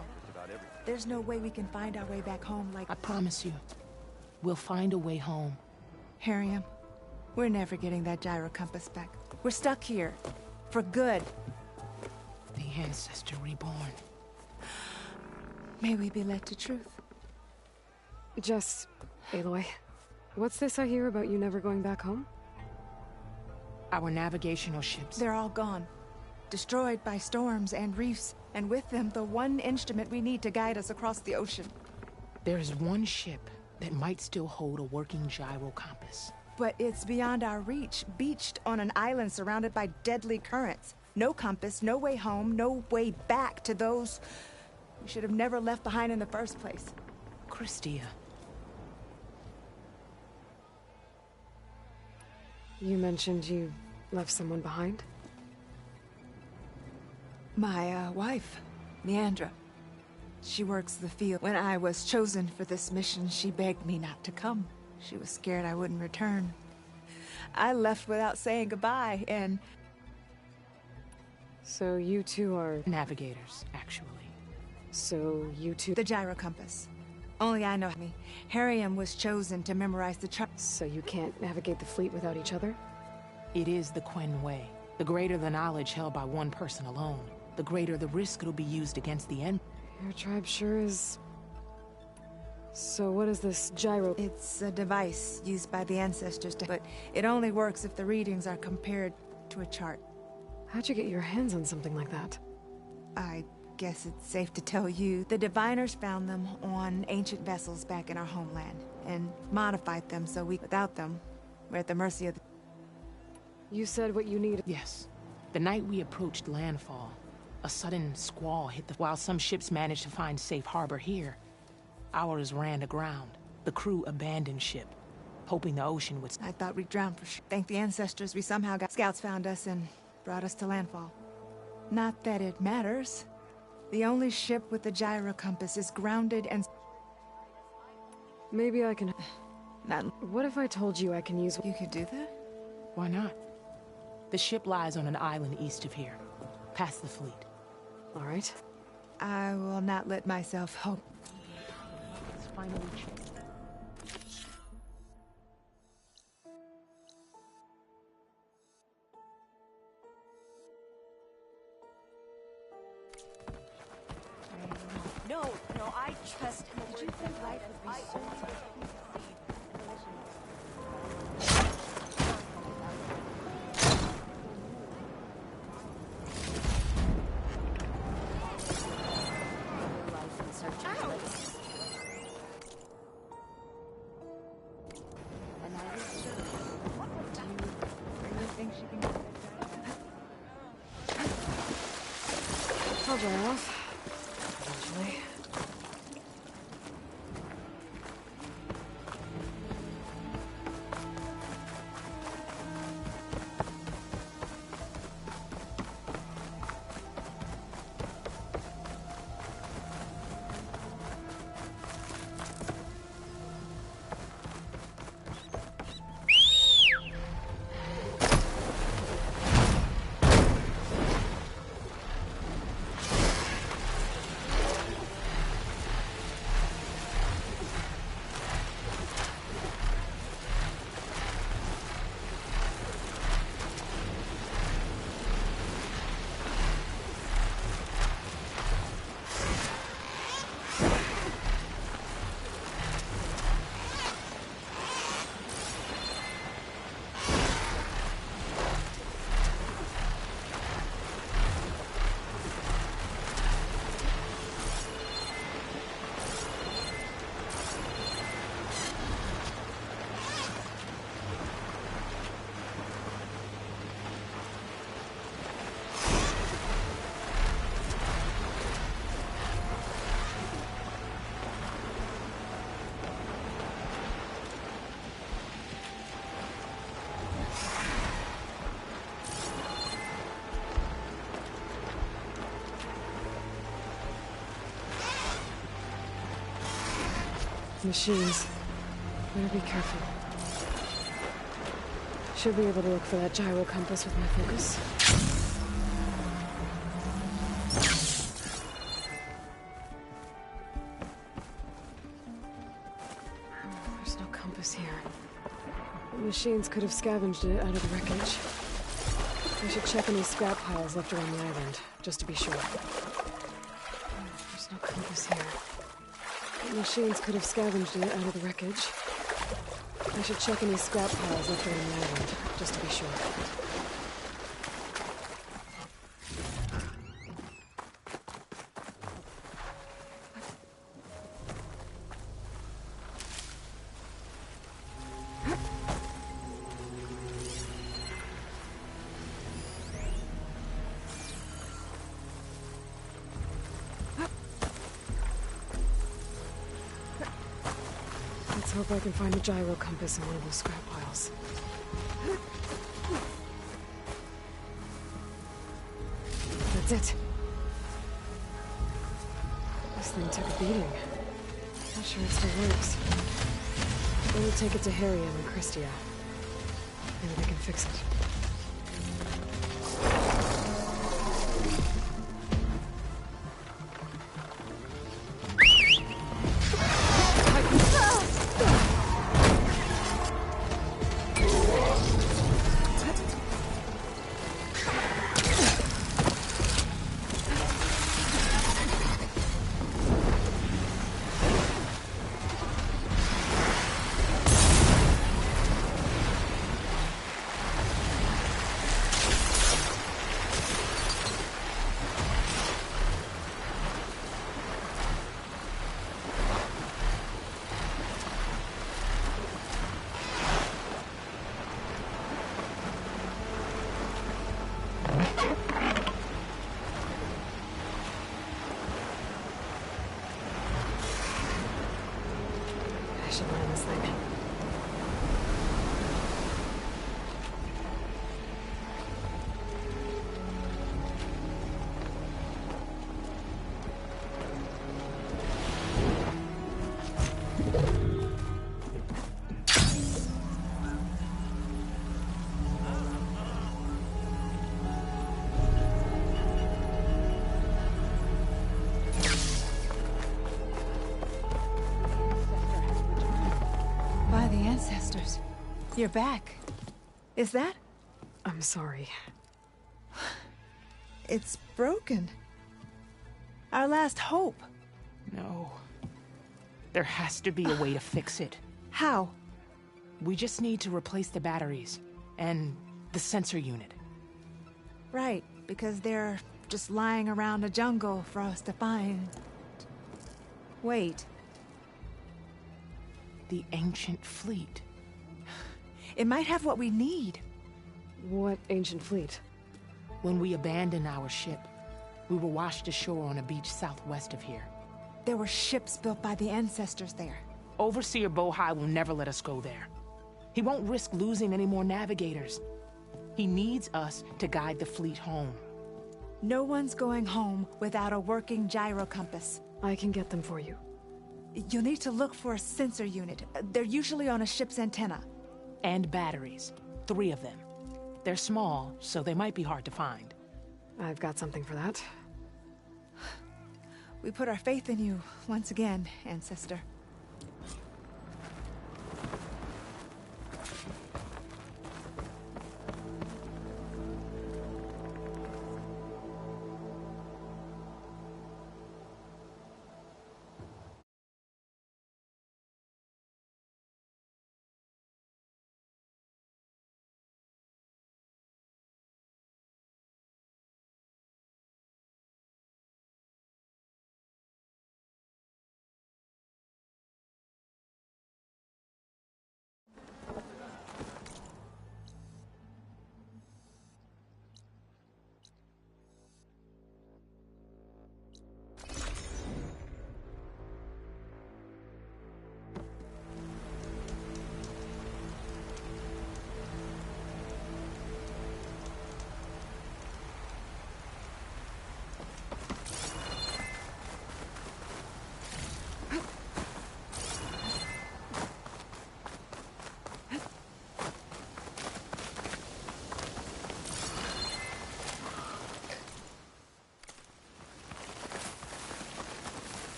There's no way we can find our way back home like... I promise you, we'll find a way home. Harriam, we're never getting that gyro compass back. We're stuck here. For good. The ancestor reborn. May we be led to truth. Just, Aloy, what's this I hear about you never going back home? Our navigational ships. They're all gone. Destroyed by storms and reefs, and with them the one instrument we need to guide us across the ocean. There is one ship that might still hold a working gyro compass. But it's beyond our reach, beached on an island surrounded by deadly currents. No compass, no way home, no way back to those we should have never left behind in the first place. Christia. You mentioned you left someone behind? My, wife, Meandra. She works the field. When I was chosen for this mission, she begged me not to come. She was scared I wouldn't return. I left without saying goodbye, and... So you two are... navigators, actually. So you two... The gyro compass. Only I know me. Harriam was chosen to memorize the chart. So you can't navigate the fleet without each other? It is the Quen way. The greater the knowledge held by one person alone, the greater the risk it'll be used against the end. Your tribe sure is... So what is this gyro? It's a device used by the ancestors to... But it only works if the readings are compared to a chart. How'd you get your hands on something like that? I guess it's safe to tell you. The diviners found them on ancient vessels back in our homeland, and modified them so without them, we're at the mercy of the... You said what you needed. Yes. The night we approached landfall, a sudden squall hit the... While some ships managed to find safe harbor here, ours ran aground. The crew abandoned ship, hoping the ocean would... I thought we'd drown for sure. Thank the ancestors we somehow got... Scouts found us and brought us to landfall. Not that it matters. The only ship with the gyro compass is grounded and... Maybe I can... Not... What if I told you I can use... You could do that? Why not? The ship lies on an island east of here, past the fleet. All right. I will not let myself hope. Let's finally check. No, I trust... Did you think life would be so tough? I'll dry off. Eventually. machines. Better be careful. Should be able to look for that gyro compass with my focus. There's no compass here. The machines could have scavenged it out of the wreckage. I should check any scrap piles left around the island, just to be sure. There's no compass here. The machines could have scavenged it out of the wreckage. I should check any scrap piles left around the island, just to be sure. Let's hope I can find a gyro compass in one of those scrap piles. That's it. This thing took a beating. Not sure it still works. Let me take it to Harry and Christia. Maybe they can fix it. I should land this thing. By the ancestors. You're back. Is that? I'm sorry. It's broken. Our last hope. No. There has to be a way to fix it. How? We just need to replace the batteries and the sensor unit. Right, because they're just lying around a jungle for us to find. Wait. The ancient fleet. It might have what we need. What ancient fleet? When we abandoned our ship, we were washed ashore on a beach southwest of here. There were ships built by the ancestors there. Overseer Bohai will never let us go there. He won't risk losing any more navigators. He needs us to guide the fleet home. No one's going home without a working gyro compass. I can get them for you. You'll need to look for a sensor unit. They're usually on a ship's antenna. And batteries. 3 of them. They're small, so they might be hard to find. I've got something for that. We put our faith in you once again, Ancestor.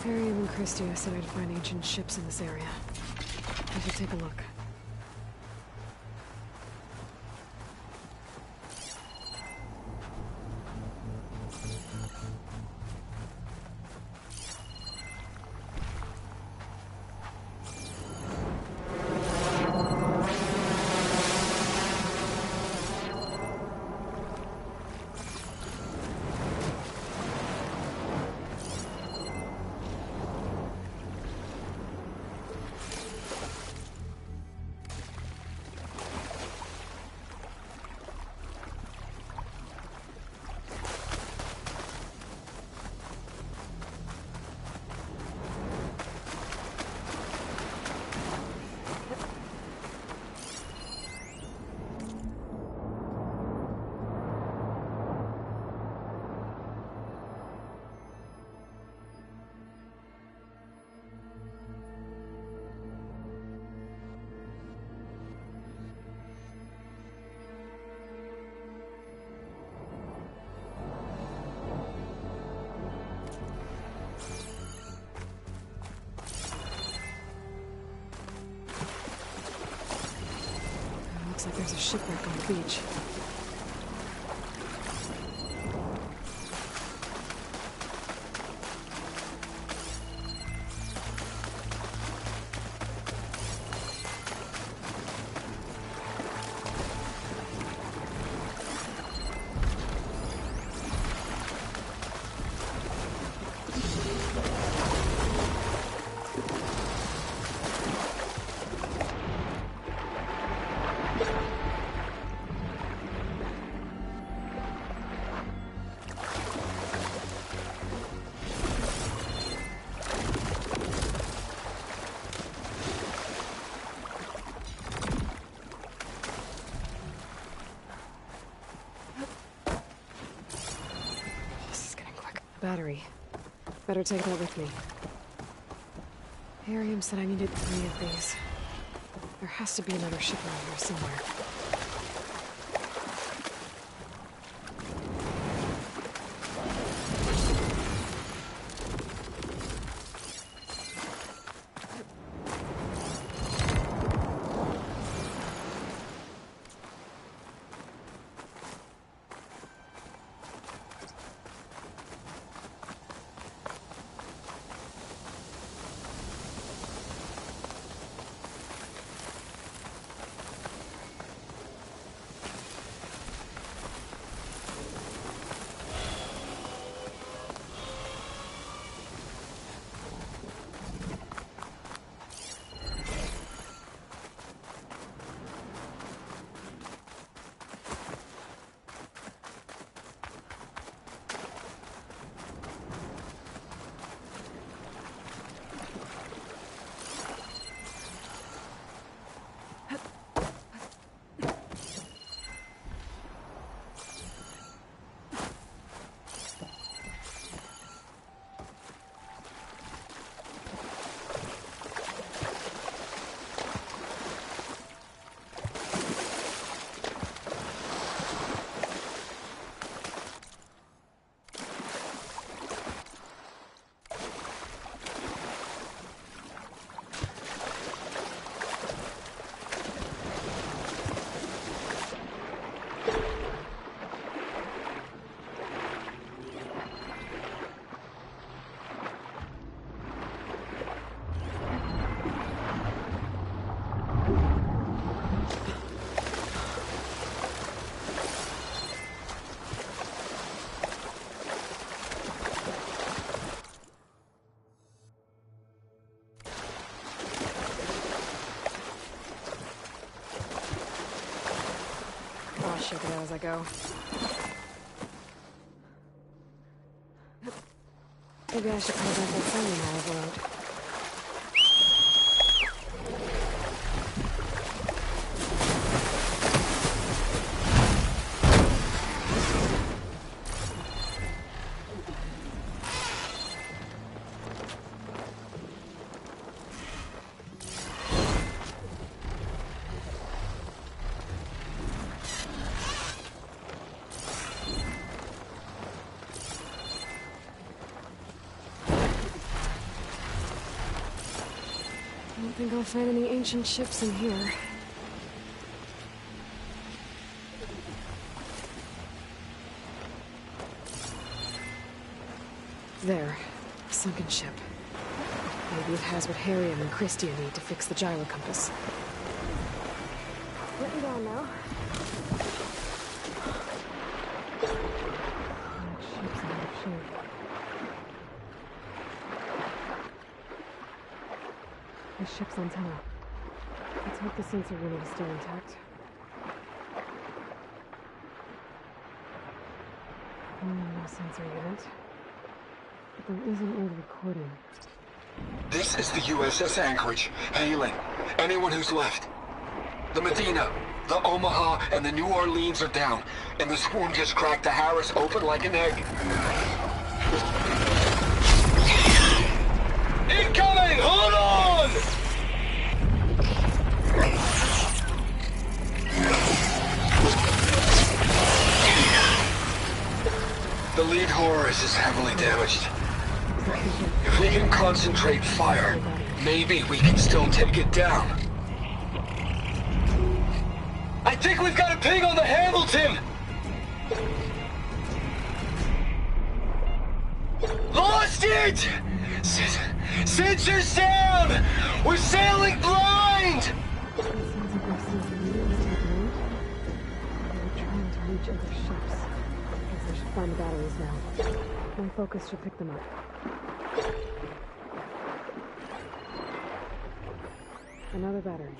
Ariam and Christia said I'd find ancient ships in this area. I should take a look. Looks like there's a shipwreck on the beach. Battery. Better take that with me. Ariam said I needed 3 of these. There has to be another ship around here somewhere. Check it out as I go. Maybe I should call back that sounding I wrote. don't think I'll find any ancient ships in here. There. A sunken ship. Maybe it has what Harriet and Christia need to fix the gyro compass. Written down now. That ship's out of shape. The ship's antenna. Let's hope the sensor unit is still intact. No sensor unit. But there is an old recording. This is the USS Anchorage. Hailing. Anyone who's left. The Medina, the Omaha, and the New Orleans are down, and the swarm just cracked the Harris open like an egg. Incoming! Hold on! The lead Horus is heavily damaged. If we can concentrate fire, maybe we can still take it down. I think we've got a ping on the Hamilton! Lost it! Sensors down! We're sailing blind! It sounds like our sensor unit is taken out. They're trying to reach other ships. Guess I should find the batteries now. My focus should pick them up. Another battery.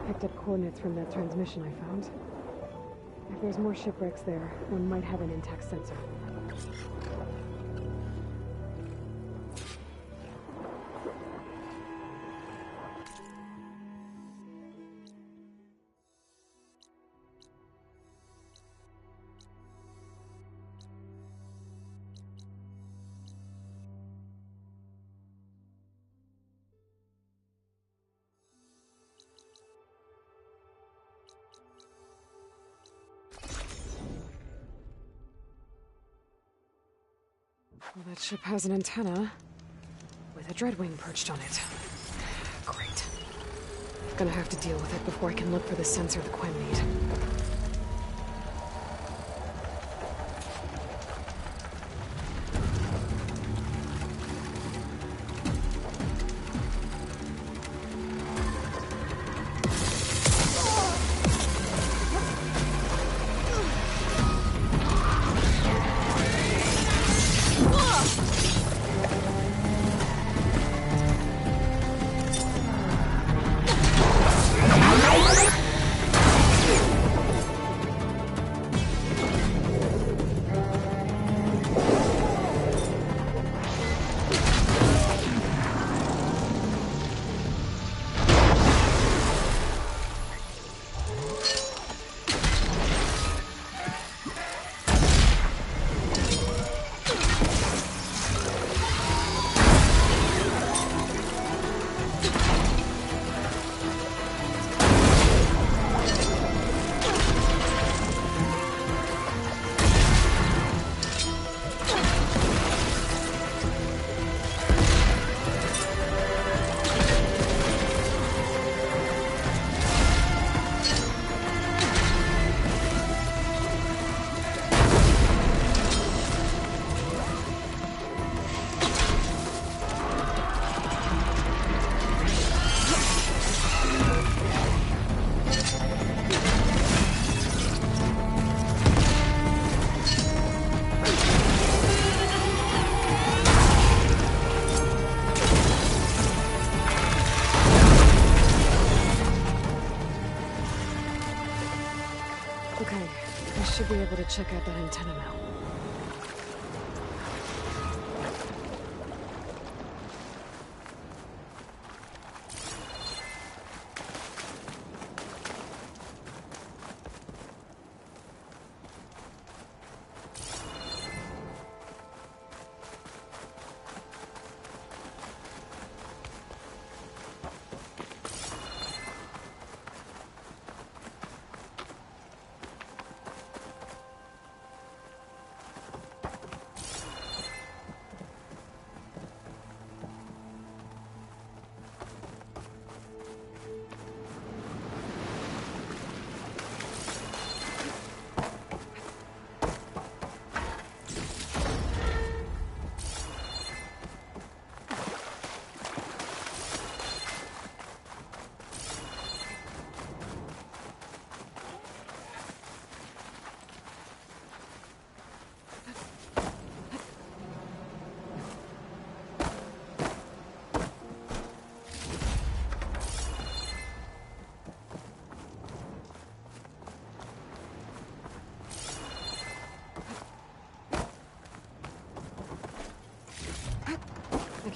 Picked up coordinates from that transmission I found. If there's more shipwrecks there, one might have an intact sensor. Well, that ship has an antenna with a dreadwing perched on it. Great. Gonna have to deal with it before I can look for the sensor the Quen need. Should be able to check out that antenna now.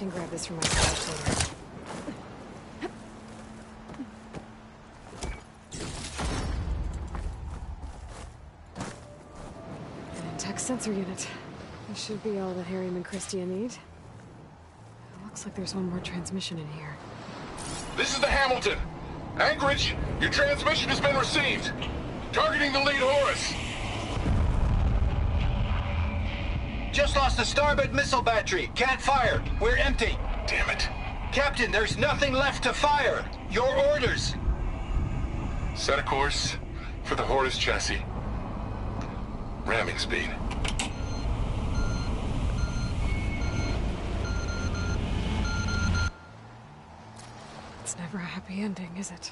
can grab this for myself later. Tech sensor unit. This should be all that Harriman and Christia need. It looks like there's one more transmission in here. This is the Hamilton. Anchorage, your transmission has been received. Targeting the lead Horus. Just lost the starboard missile battery. Can't fire. We're empty. Damn it. Captain, there's nothing left to fire. Your orders. Set a course for the Horus chassis. Ramming speed. It's never a happy ending, is it?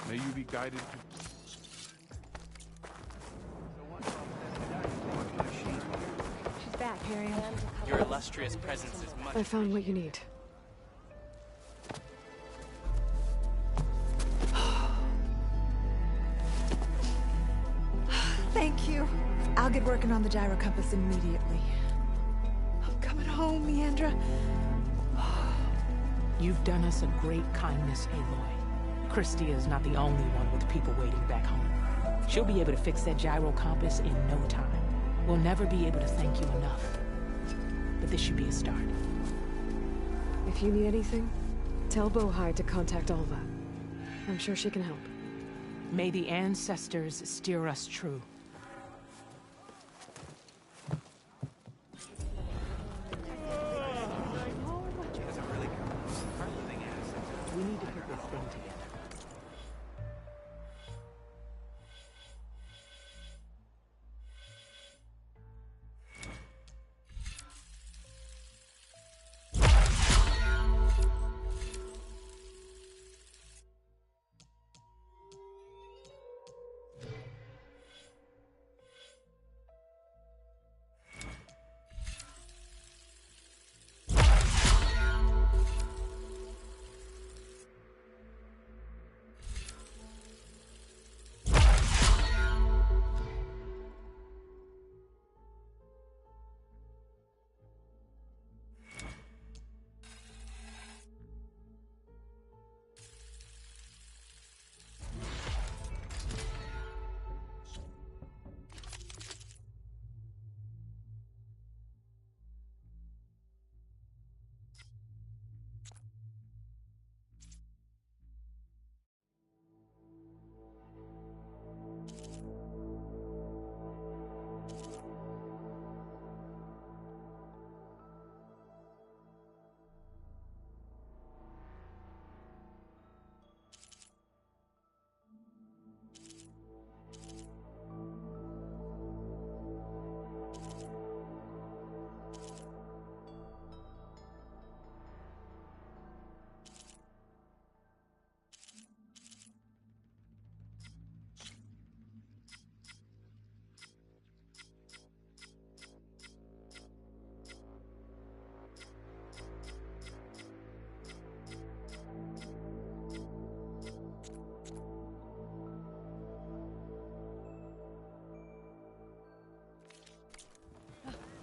May you be guided to... She's back, Harry. Your illustrious presence is much... I found what you need. Thank you. I'll get working on the gyro compass immediately. I'm coming home, Leandra. You've done us a great kindness, Aloy. Christia is not the only one with people waiting back home. She'll be able to fix that gyro compass in no time. We'll never be able to thank you enough. But this should be a start. If you need anything, tell Bohai to contact Alva. I'm sure she can help. May the ancestors steer us true. We need to put this thing together.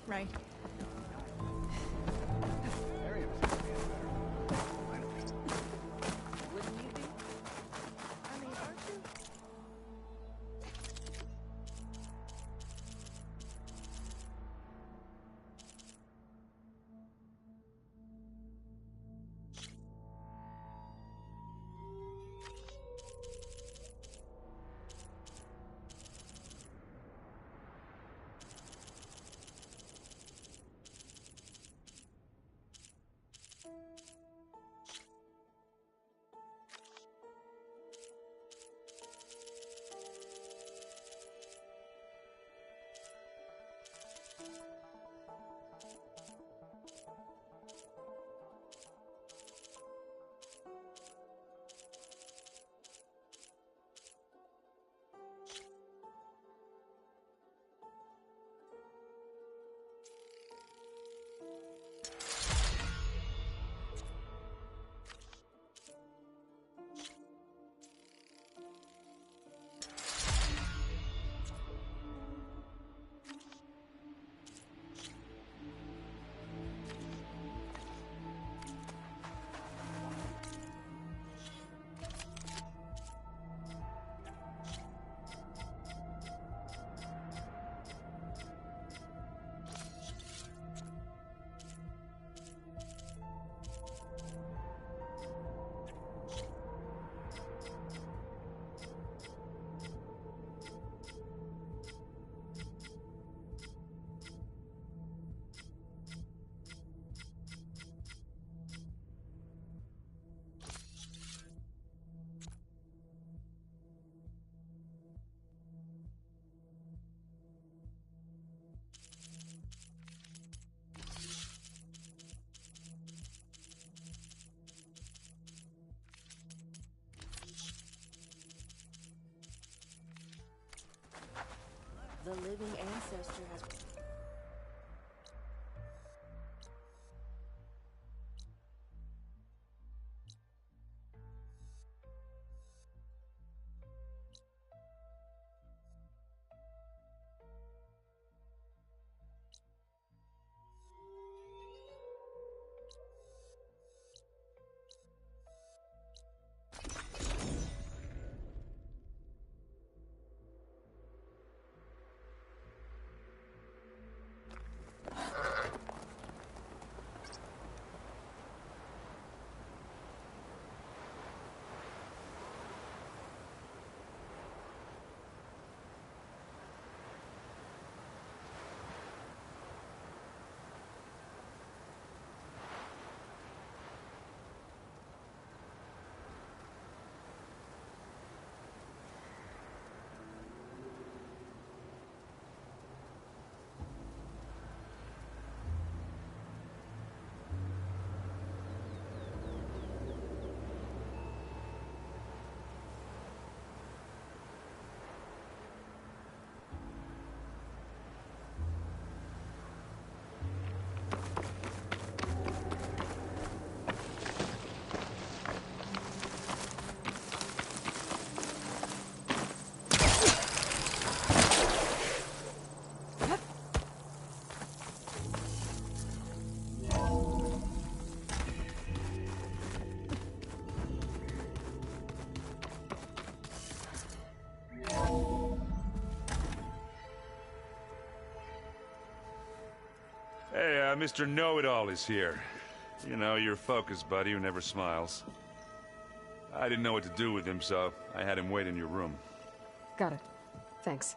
Right. The living ancestor has... Hey, Mr. Know-It-All is here. You know, your focus buddy who never smiles. I didn't know what to do with him, so I had him wait in your room. Got it. Thanks.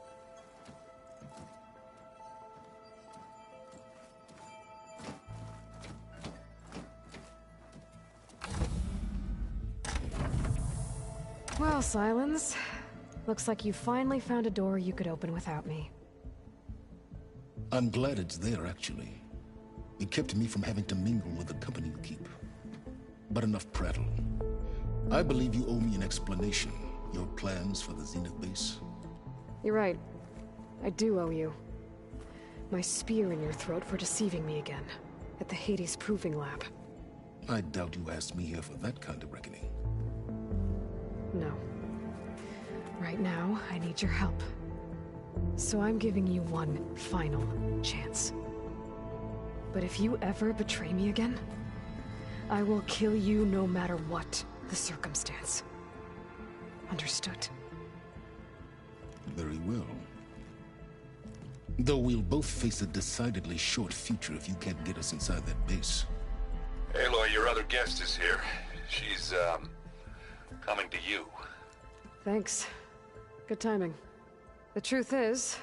Well, Silence. Looks like you finally found a door you could open without me. I'm glad it's there, actually. It kept me from having to mingle with the company you keep. But enough prattle. I believe you owe me an explanation. Your plans for the Zenith base. You're right. I do owe you. My spear in your throat for deceiving me again. At the Hades Proving Lab. I doubt you asked me here for that kind of reckoning. No. Right now, I need your help. So I'm giving you one final chance. But if you ever betray me again, I will kill you no matter what the circumstance. Understood? Very well. Though we'll both face a decidedly short future if you can't get us inside that base. Aloy, your other guest is here. She's, coming to you. Thanks. Good timing. The truth is,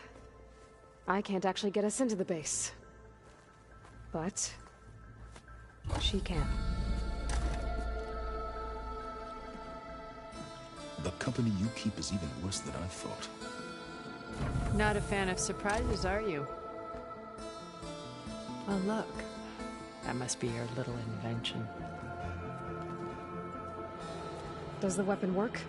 I can't actually get us into the base. But she can. The company you keep is even worse than I thought. Not a fan of surprises, are you? Oh, look. That must be your little invention. Does the weapon work?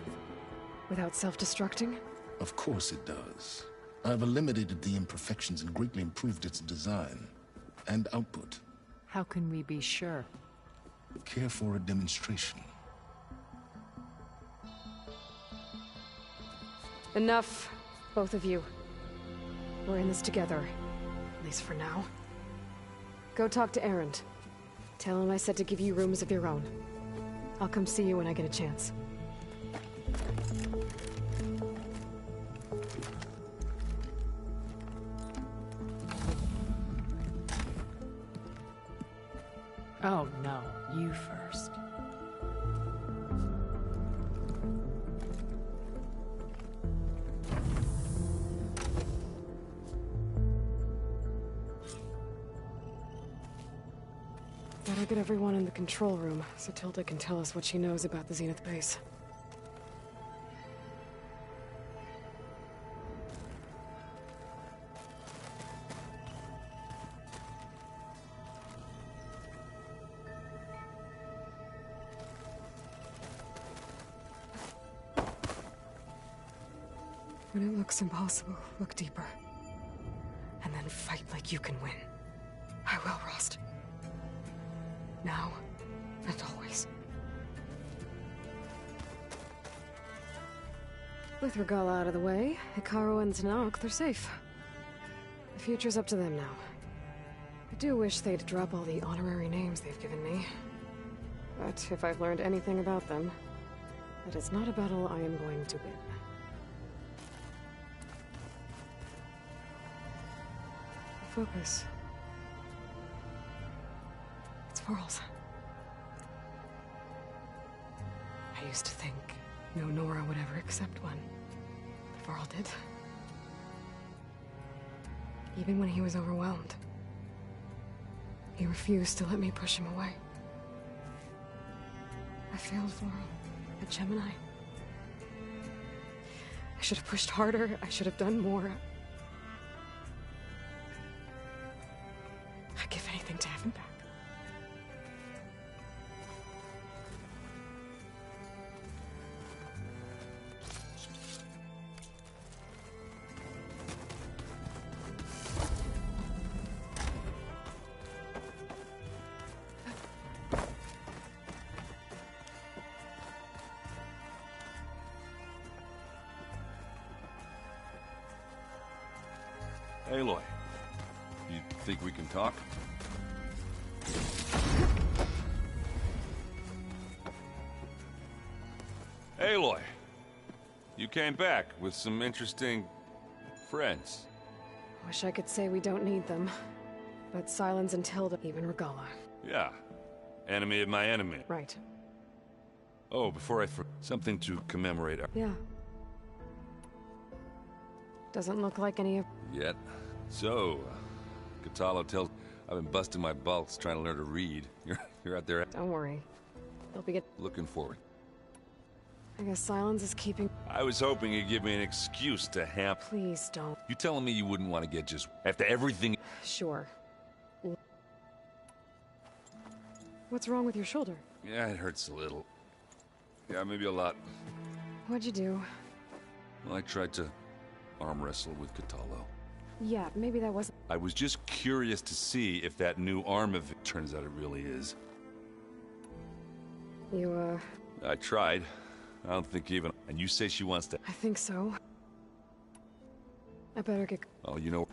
Without self-destructing? Of course it does. I've eliminated the imperfections and greatly improved its design and output. How can we be sure? Care for a demonstration? Enough, both of you. We're in this together, at least for now. Go talk to Erend. Tell him I said to give you rooms of your own. I'll come see you when I get a chance. Oh no, you first. Better get everyone in the control room so Tilda can tell us what she knows about the Zenith base. When it looks impossible, look deeper. then fight like you can win. I will, Rost. Now and always. With Regala out of the way, Hikaru and Tanakh, they're safe. The future's up to them now. I do wish they'd drop all the honorary names they've given me. But if I've learned anything about them, that is not a battle I am going to win. Focus. It's Varl's. I used to think no Nora would ever accept one. But Varl did. Even when he was overwhelmed. He refused to let me push him away. I failed Varl at Gemini. I should have pushed harder. I should have done more. I'd give anything to have him back. Aloy, you think we can talk? Aloy, you came back with some interesting friends. Wish I could say we don't need them. But Silence and Tilda, even Regala. Yeah, enemy of my enemy. Right. Oh, before I forget, something to commemorate our... Yeah. Doesn't look like any of... Yet. So, Katalo tells... I've been busting my balls trying to learn to read. You're out there... Don't worry. They'll be looking forward. I guess Silence is keeping... I was hoping you'd give me an excuse to hamp... Please don't. You telling me you wouldn't want to get just... After everything... Sure. What's wrong with your shoulder? Yeah, it hurts a little. Yeah, maybe a lot. What'd you do? Well, I tried to arm wrestle with Katalo. Yeah, maybe that wasn't... I was just curious to see if that new arm of it turns out it really is. You, I tried. I don't think even... And you say she wants to... I think so. I better get... Oh, you know...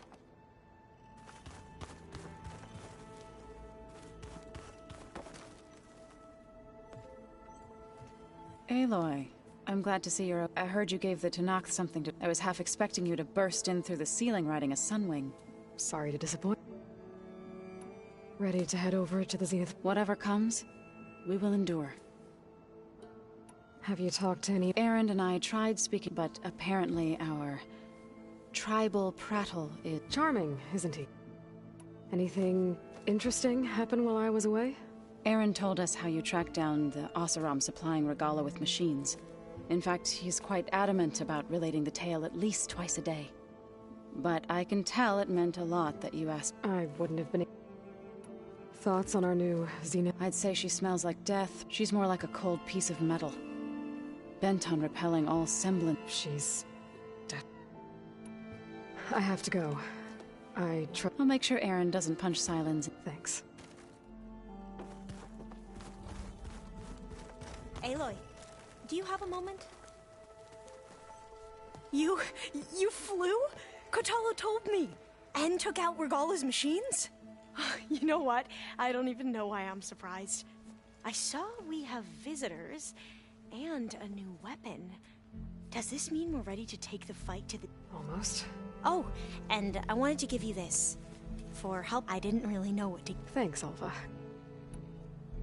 Aloy, I'm glad to see you're... I heard you gave the Tanakh something to... I was half expecting you to burst in through the ceiling riding a sunwing. Sorry to disappoint. Ready to head over to the Zenith? Whatever comes, we will endure. Have you talked to any... Erend and I tried speaking, but apparently our tribal prattle is... Charming, isn't he? Anything interesting happen while I was away? Erend told us how you tracked down the Oseram supplying Regala with machines. In fact, he's quite adamant about relating the tale at least twice a day. But I can tell it meant a lot that you asked. I wouldn't have been... Thoughts on our new Zenith? I'd say she smells like death. She's more like a cold piece of metal. Bent on repelling all semblance. She's... dead. I have to go. I'll make sure Erend doesn't punch Silence. Thanks. Aloy, do you have a moment? You flew? Kotalo told me! And took out Regala's machines? You know what? I don't even know why I'm surprised. I saw we have visitors and a new weapon. Does this mean we're ready to take the fight to the... Almost. Oh, and I wanted to give you this. For help, I didn't really know what to... Thanks, Alpha.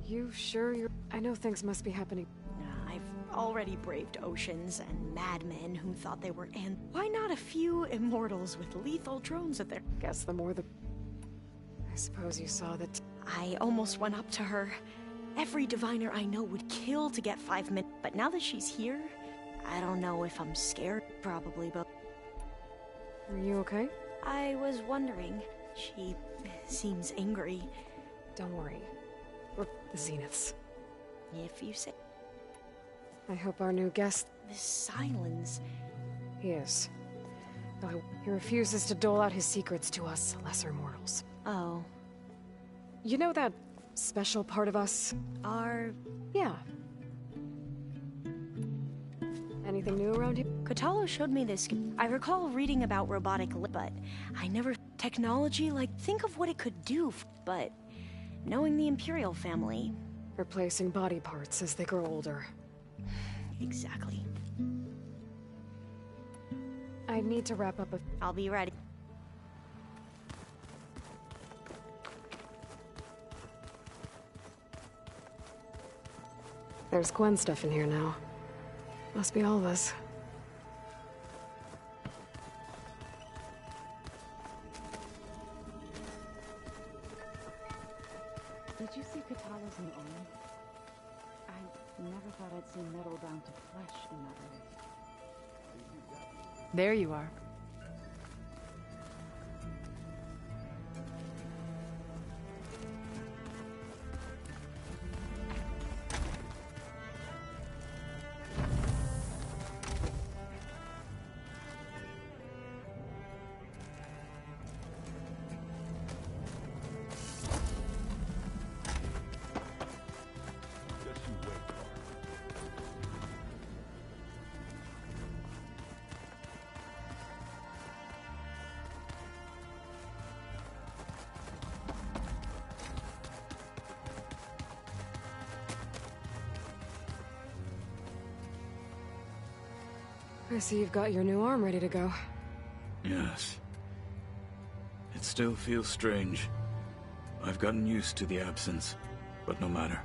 You sure you're... I know things must be happening. I've already braved oceans and madmen who thought they were and why not a few immortals with lethal drones at their... Guess the more the... I suppose you saw that... I almost went up to her. Every diviner I know would kill to get 5 minutes, but now that she's here, I don't know if I'm scared, probably, but... Are you okay? I was wondering. She seems angry. Don't worry. We're the Zeniths. If you say... I hope our new guest... This Silence... He is. though he refuses to dole out his secrets to us lesser mortals. Oh. You know that special part of us? Yeah. Anything new around here? Kotalo showed me this. I recall reading about but I never... Technology, like, think of what it could do, but knowing the Imperial family... Replacing body parts as they grow older. Exactly. I need to wrap up a... I'll be ready. There's Gwen stuff in here now. Must be all of us. Did you see Katala's new arm? I never thought I'd see metal down to flesh in that way. There you are. I see you've got your new arm ready to go. Yes. It still feels strange. I've gotten used to the absence, but no matter.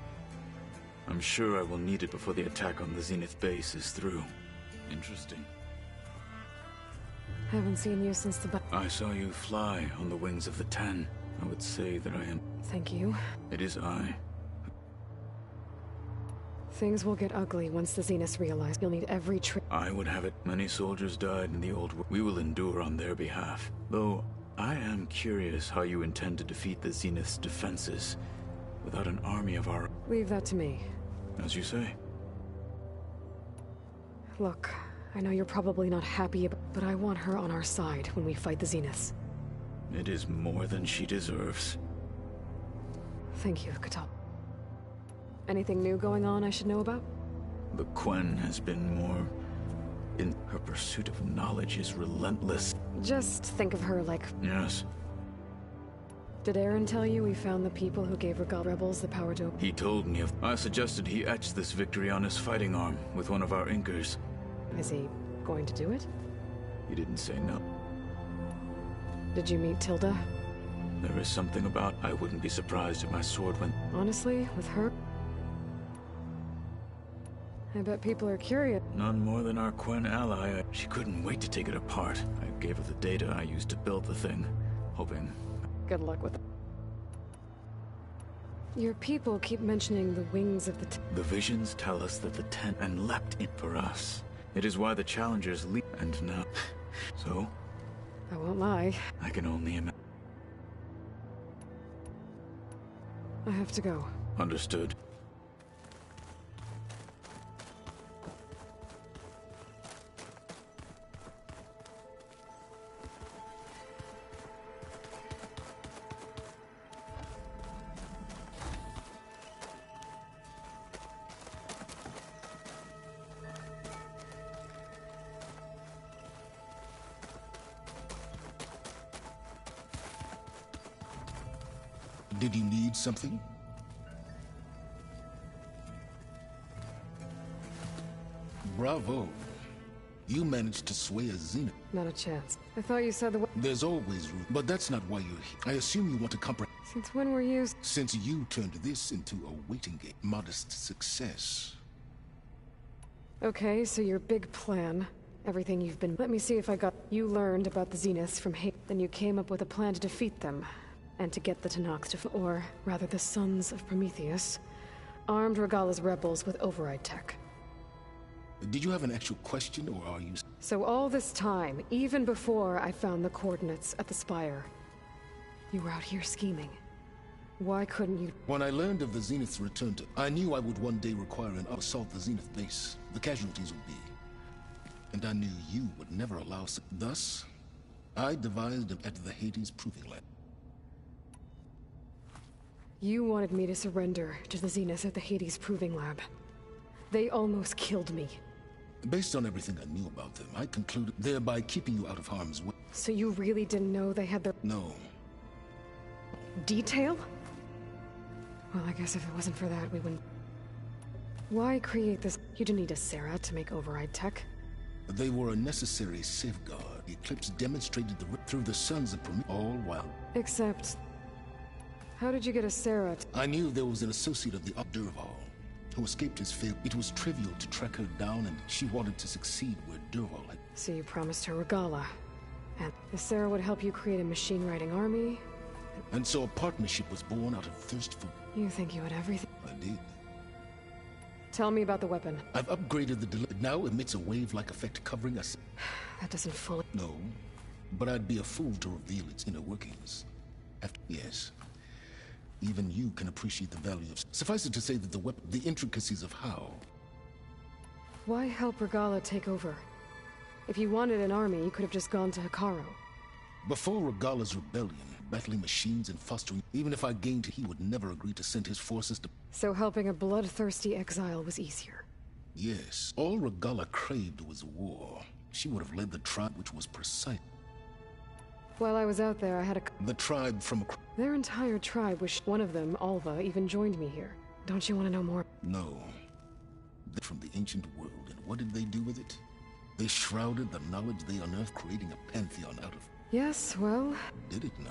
I'm sure I will need it before the attack on the Zenith base is through. Interesting. Haven't seen you since the... I saw you fly on the wings of the Ten. I would say that I am... Thank you. It is I. Things will get ugly once the Zeniths realize you'll need every trick. I would have it. Many soldiers died in the old war. We will endure on their behalf. Though, I am curious how you intend to defeat the Zenith's defenses without an army of our... Leave that to me. As you say. Look, I know you're probably not happy, but I want her on our side when we fight the Zeniths. It is more than she deserves. Thank you, Katal. Anything new going on I should know about? The Quen has been more... in her pursuit of knowledge is relentless. Just think of her like... Yes. Did Aaron tell you we found the people who gave Regal rebels the power to... He told me of... I suggested he etch this victory on his fighting arm with one of our inkers. Is he going to do it? He didn't say no. Did you meet Tilda? There is something about... I wouldn't be surprised if my sword went... Honestly, with her... I bet people are curious. None more than our Quen ally. She couldn't wait to take it apart. I gave her the data I used to build the thing, hoping... Good luck with it. Your people keep mentioning the wings of the... The visions tell us that the Ten and leapt in for us. It is why the challengers leap, and now... So? I won't lie. I can only imagine. I have to go. Understood. Did you need something? Bravo. You managed to sway a Zenith. Not a chance. I thought you said the... There's always room, but that's not why you're here. I assume you want to comprehend. Since when were you... Since you turned this into a waiting game. Modest success. Okay, so your big plan. Everything you've been... Let me see if I got... You learned about the Zeniths from Hay. Then you came up with a plan to defeat them. And to get the Tenaks to... Or, rather, the Sons of Prometheus. Armed Regala's rebels with override tech. Did you have an actual question, or are you... So all this time, even before I found the coordinates at the Spire, you were out here scheming. Why couldn't you... When I learned of the Zenith's return to... I knew I would one day require an assault the Zenith base. The casualties would be... And I knew you would never allow... Thus, I devised him at the Hades Proving Lab. You wanted me to surrender to the Zenith at the Hades Proving Lab. They almost killed me. Based on everything I knew about them, I concluded thereby keeping you out of harm's way. So you really didn't know they had their... No. Detail? Well, I guess if it wasn't for that, we wouldn't... Why create this? You didn't need a Sarah to make override tech. They were a necessary safeguard. The Eclipse demonstrated the through the suns of Prometheus, all while... Except... How did you get a Sarah? I knew there was an associate of the Durval who escaped his fate. It was trivial to track her down, and she wanted to succeed where Durval had... So you promised her Regala. And the Sarah would help you create a machine-writing army? And so a partnership was born out of thirst for... You think you had everything? I did. Tell me about the weapon. I've upgraded the It now emits a wave-like effect covering us. That doesn't fully... No, but I'd be a fool to reveal its inner workings. Yes. Even you can appreciate the value of... Suffice it to say that the weapon... The intricacies of how... Why help Regala take over? If you wanted an army, you could have just gone to Hikaru. Before Regala's rebellion, battling machines and fostering... Even if I gained, he would never agree to send his forces to... So helping a bloodthirsty exile was easier. Yes. All Regala craved was war. She would have led the tribe, which was precise. While I was out there, I had a... The tribe from... Their entire tribe was... One of them, Alva, even joined me here. Don't you want to know more? No. They're from the ancient world, and what did they do with it? They shrouded the knowledge they unearthed, creating a pantheon out of... Yes, well... Did it now?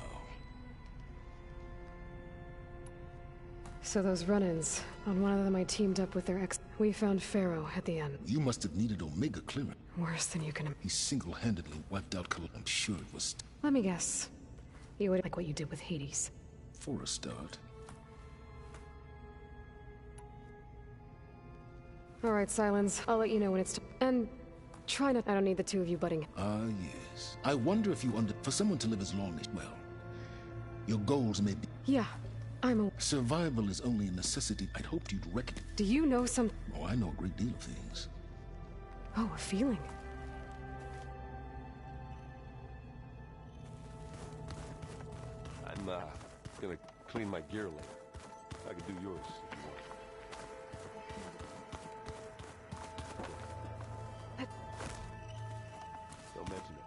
So those run-ins, on one of them I teamed up with their ex... We found Pharaoh at the end. You must have needed Omega clearance. Worse than you can... He single-handedly wiped out Kal. I'm sure it was... Let me guess. You would like what you did with Hades. For a start. Alright, Silence. I'll let you know when it's... And... Try not... I don't need the two of you butting... Ah, yes. I wonder if you For someone to live as long as... Well... Your goals may be... Yeah. I'm a... Survival is only a necessity. I'd hoped you'd recognize... Do you know some... Oh, I know a great deal of things. Oh, a feeling. I'm, gonna clean my gear later. I could do yours if you want. Don't mention it.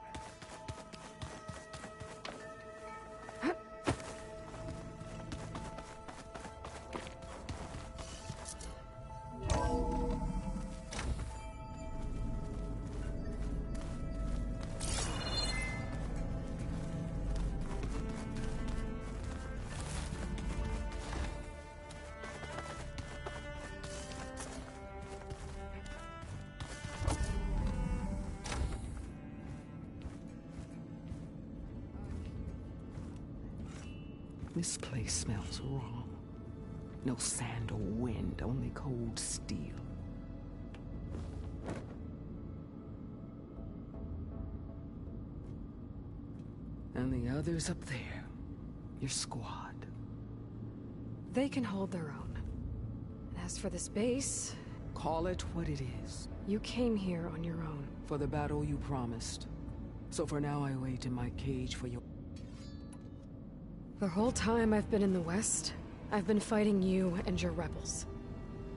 This place smells wrong. No sand or wind, only cold steel. And the others up there, your squad. They can hold their own. And as for this base... Call it what it is. You came here on your own. For the battle you promised. So for now I wait in my cage for your... The whole time I've been in the West, I've been fighting you and your rebels.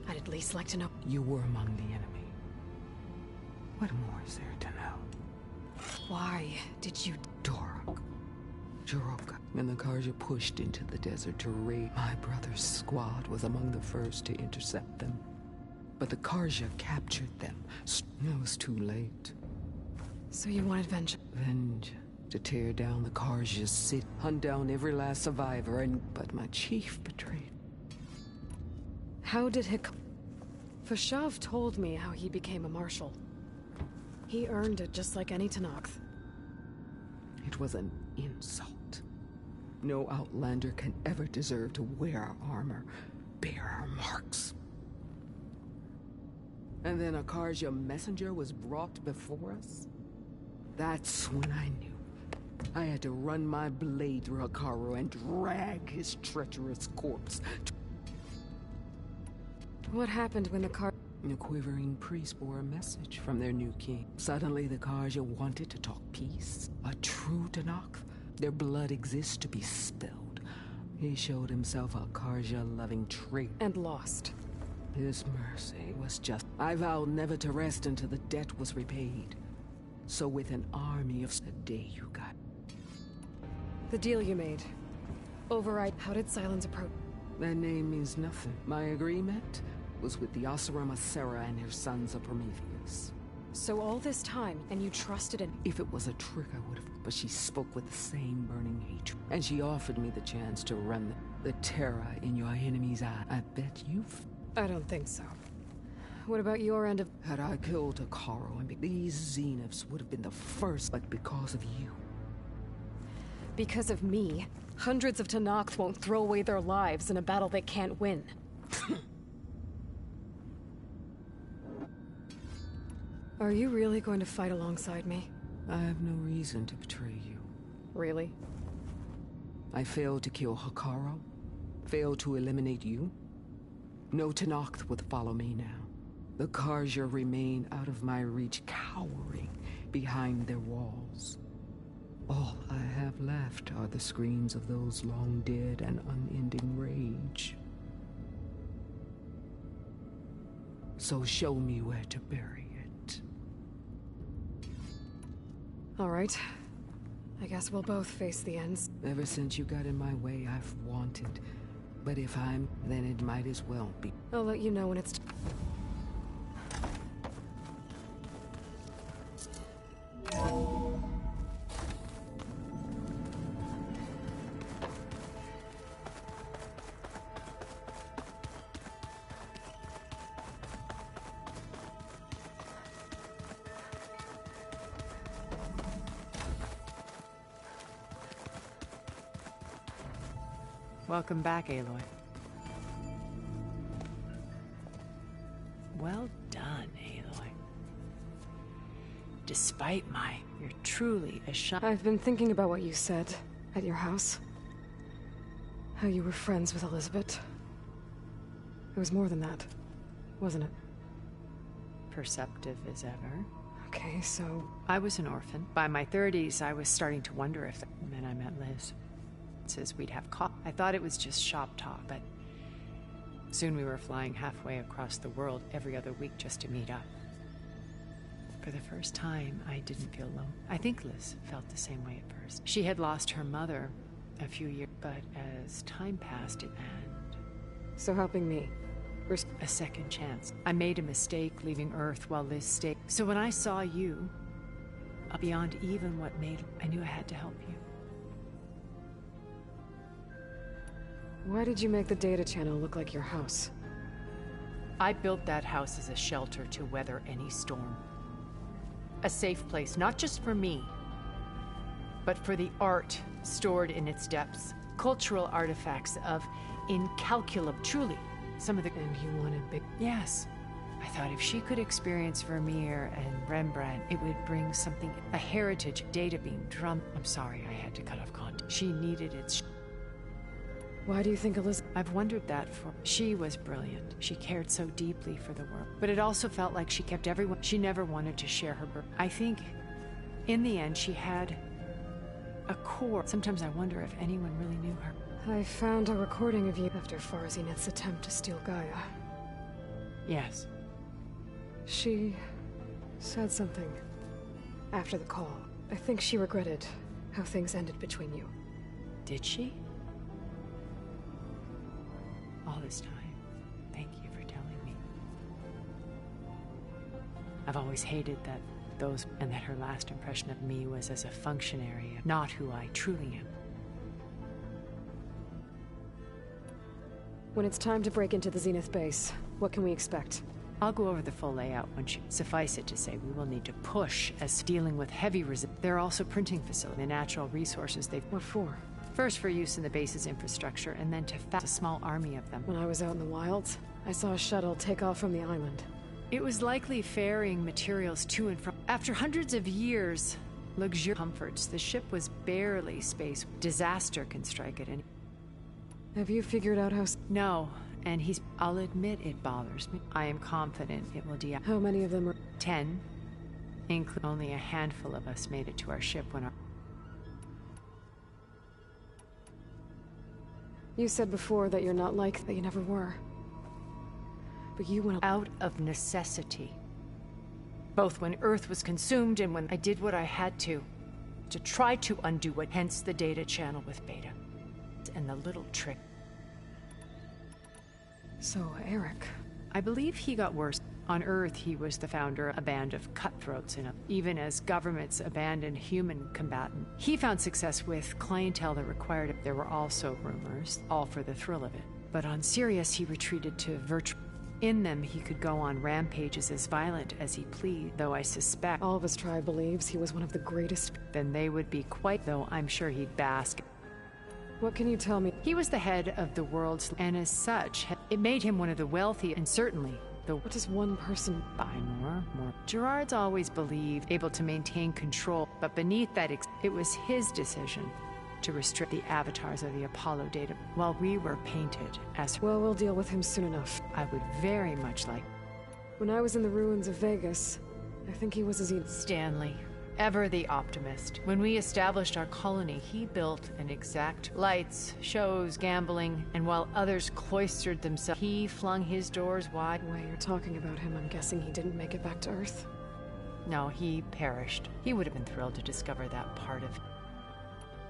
I'd at least like to know... You were among the enemy. What more is there to know? Why did you... Dorok. Jiroka. And the Karja pushed into the desert to raid. My brother's squad was among the first to intercept them. But the Karja captured them. It was too late. So you wanted vengeance? Vengeance. To tear down the Karja's city, hunt down every last survivor, but my chief betrayed. How did Fashav told me how he became a marshal. He earned it just like any Tenakth. It was an insult. No outlander can ever deserve to wear our armor, bear our marks. And then a Karja messenger was brought before us? That's when I knew. I had to run my blade through Hikaru and drag his treacherous corpse. What happened when the The quivering priest bore a message from their new king. Suddenly the Karja wanted to talk peace. A true Tanakh. Their blood exists to be spilled. He showed himself a Karja-loving traitor. And lost. His mercy was just... I vowed never to rest until the debt was repaid. So with an army of... The day you got... The deal you made. Override. How did Silence approach? That name means nothing. My agreement was with the Oseram Asera and her sons of Prometheus. So all this time, and you trusted in... If it was a trick, I would have... But she spoke with the same burning hatred. And she offered me the chance to run the terror in your enemy's eye. I bet you've... I don't think so. What about your end of... Had I killed Akaro, and these Zeniths would have been the first, but because of you. Because of me, hundreds of Tanakh won't throw away their lives in a battle they can't win. Are you really going to fight alongside me? I have no reason to betray you. Really? I failed to kill Hakaro? Failed to eliminate you? No Tanakh would follow me now. The Karja remain out of my reach, cowering behind their walls. All I have left are the screams of those long dead and unending rage. So show me where to bury it. All right. I guess we'll both face the ends. Ever since you got in my way, I've wanted. But if I'm, then it might as well be. I'll let you know when it's... Welcome back, Aloy. Well done, Aloy. Despite you're truly a shine. I've been thinking about what you said at your house. How you were friends with Elizabeth. It was more than that, wasn't it? Perceptive as ever. Okay, so... I was an orphan. By my 30s, I was starting to wonder if... And then I met Liz. Says we'd have coffee. I thought it was just shop talk, but soon we were flying halfway across the world every other week just to meet up. For the first time, I didn't feel alone. I think Liz felt the same way at first. She had lost her mother a few years, but as time passed, it and so helping me. A second chance. I made a mistake leaving Earth while Liz stayed. So when I saw you, beyond even what made, I knew I had to help you. Why did you make the data channel look like your house? I built that house as a shelter to weather any storm. A safe place, not just for me, but for the art stored in its depths. Cultural artifacts of incalculable, truly, some of the... And you wanted big... Yes. I thought if she could experience Vermeer and Rembrandt, it would bring something, a heritage, data being drummed. I'm sorry I had to cut off contact. She needed its... Why do you think Elizabeth... I've wondered that for... She was brilliant. She cared so deeply for the world. But it also felt like she kept everyone... She never wanted to share her burden. I think, in the end, she had a core. Sometimes I wonder if anyone really knew her. I found a recording of you after Farzineth's attempt to steal Gaia. Yes. She said something after the call. I think she regretted how things ended between you. Did she? All this time, thank you for telling me. I've always hated that and that her last impression of me was as a functionary, not who I truly am. When it's time to break into the Zenith base, what can we expect? I'll go over the full layout once you... Suffice it to say, we will need to push as dealing with heavy There are also printing facilities, the natural resources they've... What for? First for use in the base's infrastructure, and then to a small army of them. When I was out in the wilds, I saw a shuttle take off from the island. It was likely ferrying materials to and from. After hundreds of years, luxurious comforts, the ship was barely space. Disaster can strike at any... Have you figured out how... No, And I'll admit it bothers me. I am confident it will deactivate. How many of them are? 10. Including only a handful of us made it to our ship when our... You said before that you're not like that you never were. But you went out of necessity. Both when Earth was consumed and when I did what I had to try to undo it, hence the data channel with Beta. And the little trick. So, Eric. I believe he got worse. On Earth, he was the founder of a band of cutthroats, and even as governments abandoned human combatants, he found success with clientele that required it. There were also rumors, all for the thrill of it. But on Sirius, he retreated to virtual. In them, he could go on rampages as violent as he pleased, though I suspect all of his tribe believes he was one of the greatest. Then they would be quite, though I'm sure he'd bask. What can you tell me? He was the head of the world's, and as such, it made him one of the wealthy, and certainly the... What does one person buy more? Gerard's always believed able to maintain control, but beneath that, it was his decision to restrict the avatars of the Apollo data while we were painted as... Well, we'll deal with him soon enough. I would very much like... When I was in the ruins of Vegas, I think he was as... Stanley. Ever the optimist. When we established our colony, he built an exact lights, shows, gambling, and while others cloistered themselves, he flung his doors wide. The way you're talking about him, I'm guessing he didn't make it back to Earth? No, he perished. He would have been thrilled to discover that part of...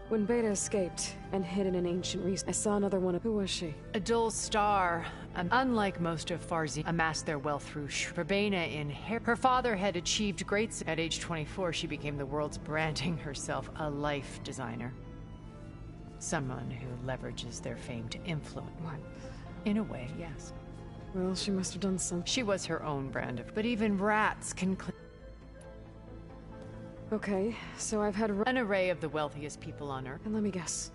When Beta escaped and hid in an ancient reef, I saw another one of... Who was she? A dull star. Unlike most of Farzi, amassed their wealth through Verbena in her father had achieved great... At age 24, she became the world's branding herself a life designer. Someone who leverages their fame to influence. What? In a way, yes. Well, she must have done something. She was her own brand of... But even rats can... Okay, so I've had an array of the wealthiest people on Earth. And let me guess.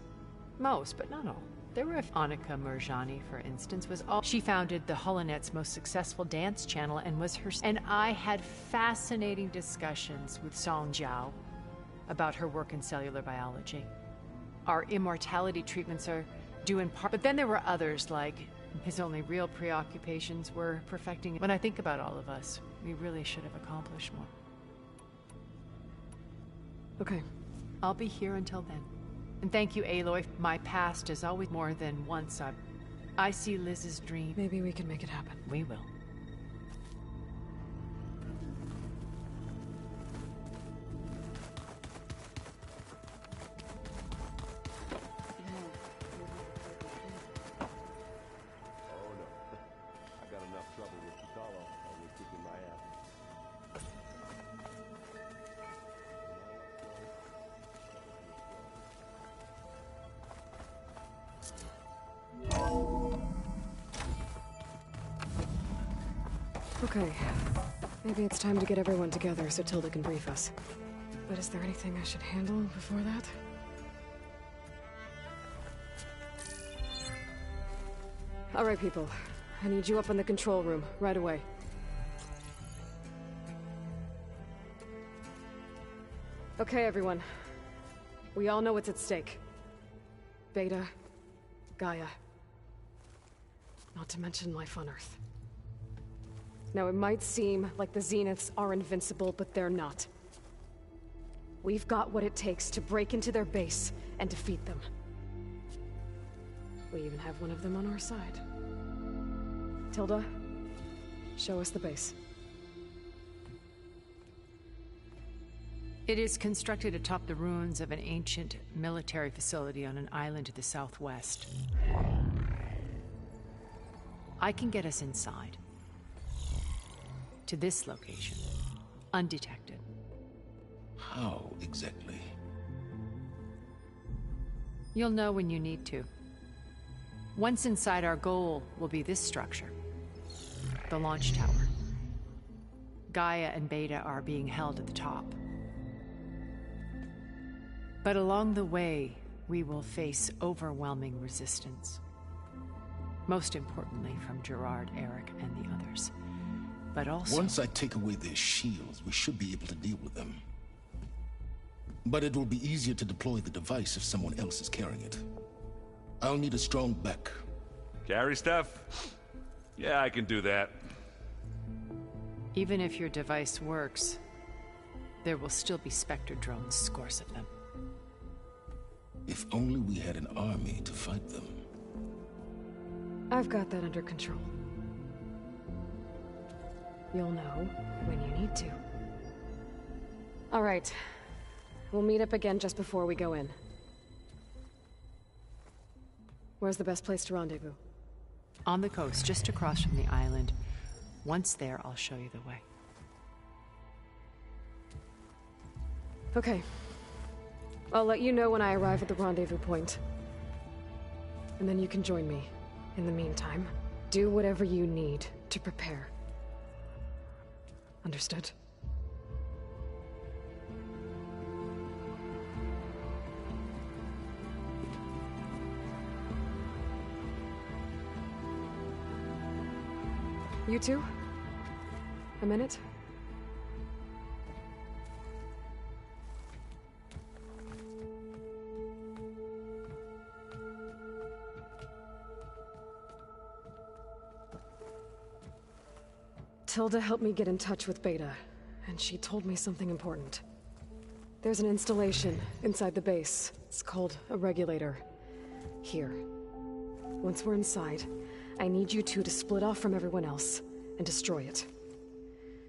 Most, but not all. There were Annika Murjani, for instance, was all... She founded the Holonet's most successful dance channel and was her... And I had fascinating discussions with Song Jiao about her work in cellular biology. Our immortality treatments are due in part... But then there were others, like his only real preoccupations were perfecting... When I think about all of us, we really should have accomplished more. Okay. I'll be here until then. And thank you, Aloy. My past is always more than once I see Liz's dream. Maybe we can make it happen. We will. Okay. Maybe it's time to get everyone together so Tilda can brief us. But is there anything I should handle before that? All right, people. I need you up in the control room, right away. Okay, everyone. We all know what's at stake. Beta, Gaia. Not to mention life on Earth. Now, it might seem like the Zeniths are invincible, but they're not. We've got what it takes to break into their base and defeat them. We even have one of them on our side. Tilda, show us the base. It is constructed atop the ruins of an ancient military facility on an island to the southwest. I can get us inside. To this location, undetected. How exactly? You'll know when you need to. Once inside, our goal will be this structure. The launch tower. Gaia and Beta are being held at the top. But along the way, we will face overwhelming resistance. Most importantly from Gerard, Eric, and the others. But also... Once I take away their shields, we should be able to deal with them. But it will be easier to deploy the device if someone else is carrying it. I'll need a strong back. Carry stuff? Yeah, I can do that. Even if your device works, there will still be Spectre drones, scores of them. If only we had an army to fight them. I've got that under control. You'll know when you need to. All right. We'll meet up again just before we go in. Where's the best place to rendezvous? On the coast, just across from the island. Once there, I'll show you the way. Okay. I'll let you know when I arrive at the rendezvous point. And then you can join me. In the meantime, do whatever you need to prepare. Understood? You two? A minute? Tilda helped me get in touch with Beta, and she told me something important. There's an installation inside the base. It's called a regulator. Here. Once we're inside, I need you two to split off from everyone else and destroy it.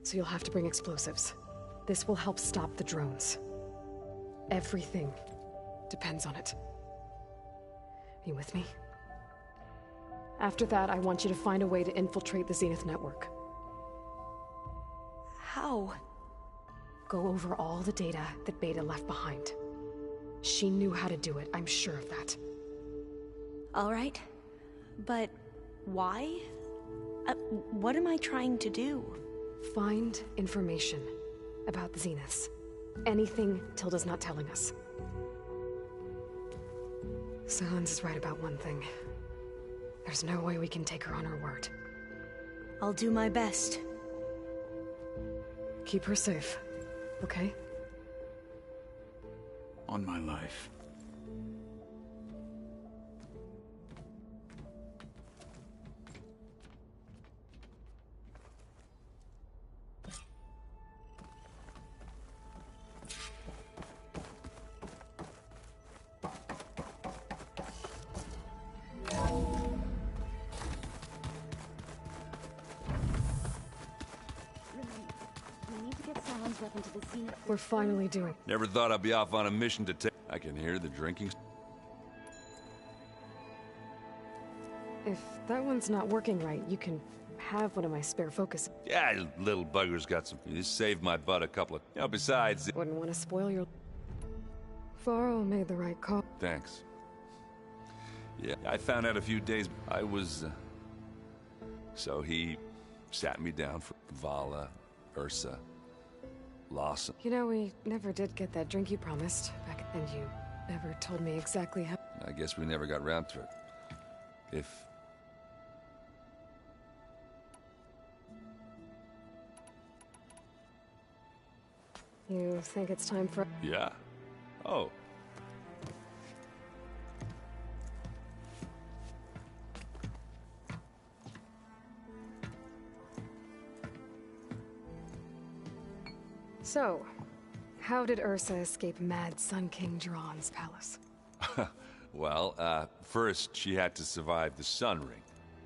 So you'll have to bring explosives. This will help stop the drones. Everything depends on it. Are you with me? After that, I want you to find a way to infiltrate the Zenith network. How? Go over all the data that Beta left behind. She knew how to do it, I'm sure of that. All right. But why? What am I trying to do? Find information about the Zeniths. Anything Tilda's not telling us. Sans is right about one thing. There's no way we can take her on her word. I'll do my best. Keep her safe, okay? On my life. We're finally doing. Never thought I'd be off on a mission to take. I can hear the drinking. If that one's not working right, you can have one of my spare focus. Yeah, little bugger's got some. You saved my butt a couple of. Besides. Wouldn't want to spoil your. Varro made the right call. Thanks. Yeah, I found out a few days. I was. So he sat me down for Vala, Ursa. Lawson. You know, we never did get that drink you promised back, and you never told me exactly how. I guess we never got around to it. If... You think it's time for... Yeah? Oh. So, how did Ursa escape Mad Sun King Jiran's palace? Well, first she had to survive the Sun Ring.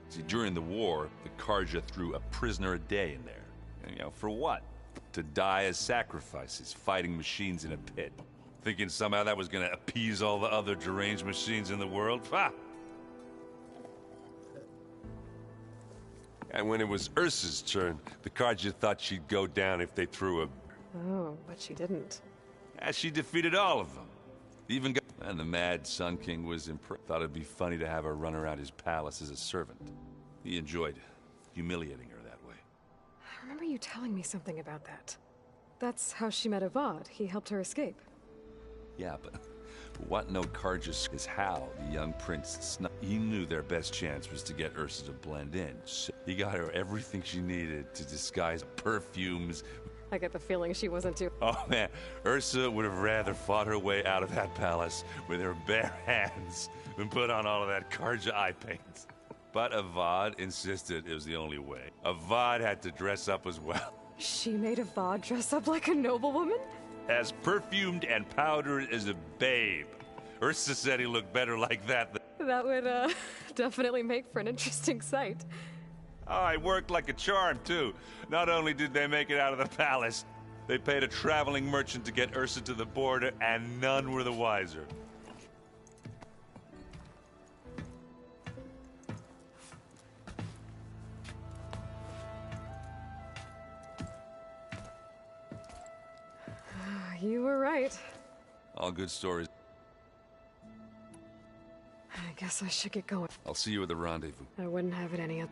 See, during the war, the Karja threw a prisoner a day in there. And, for what? To die as sacrifices, fighting machines in a pit. Thinking somehow that was gonna appease all the other deranged machines in the world? Ha! And when it was Ursa's turn, the Karja thought she'd go down if they threw a... Oh, but she didn't. Yeah, she defeated all of them. Even got... And the Mad Sun King was impressed. Thought it'd be funny to have her run around his palace as a servant. He enjoyed humiliating her that way. I remember you telling me something about that. That's how she met Avad. He helped her escape. Yeah, but what no Karjas is how the young prince snuck. He knew their best chance was to get Ursa to blend in. So he got her everything she needed to disguise perfumes. I get the feeling she wasn't too... Oh man, Ursa would have rather fought her way out of that palace with her bare hands than put on all of that Karja eye paint. But Avad insisted it was the only way. Avad had to dress up as well. She made Avad dress up like a noblewoman? As perfumed and powdered as a babe. Ursa said he looked better like that than... That would, definitely make for an interesting sight. Oh, it worked like a charm, too. Not only did they make it out of the palace, they paid a traveling merchant to get Ursa to the border, and none were the wiser. You were right. All good stories. I guess I should get going. I'll see you at the rendezvous. I wouldn't have it any other...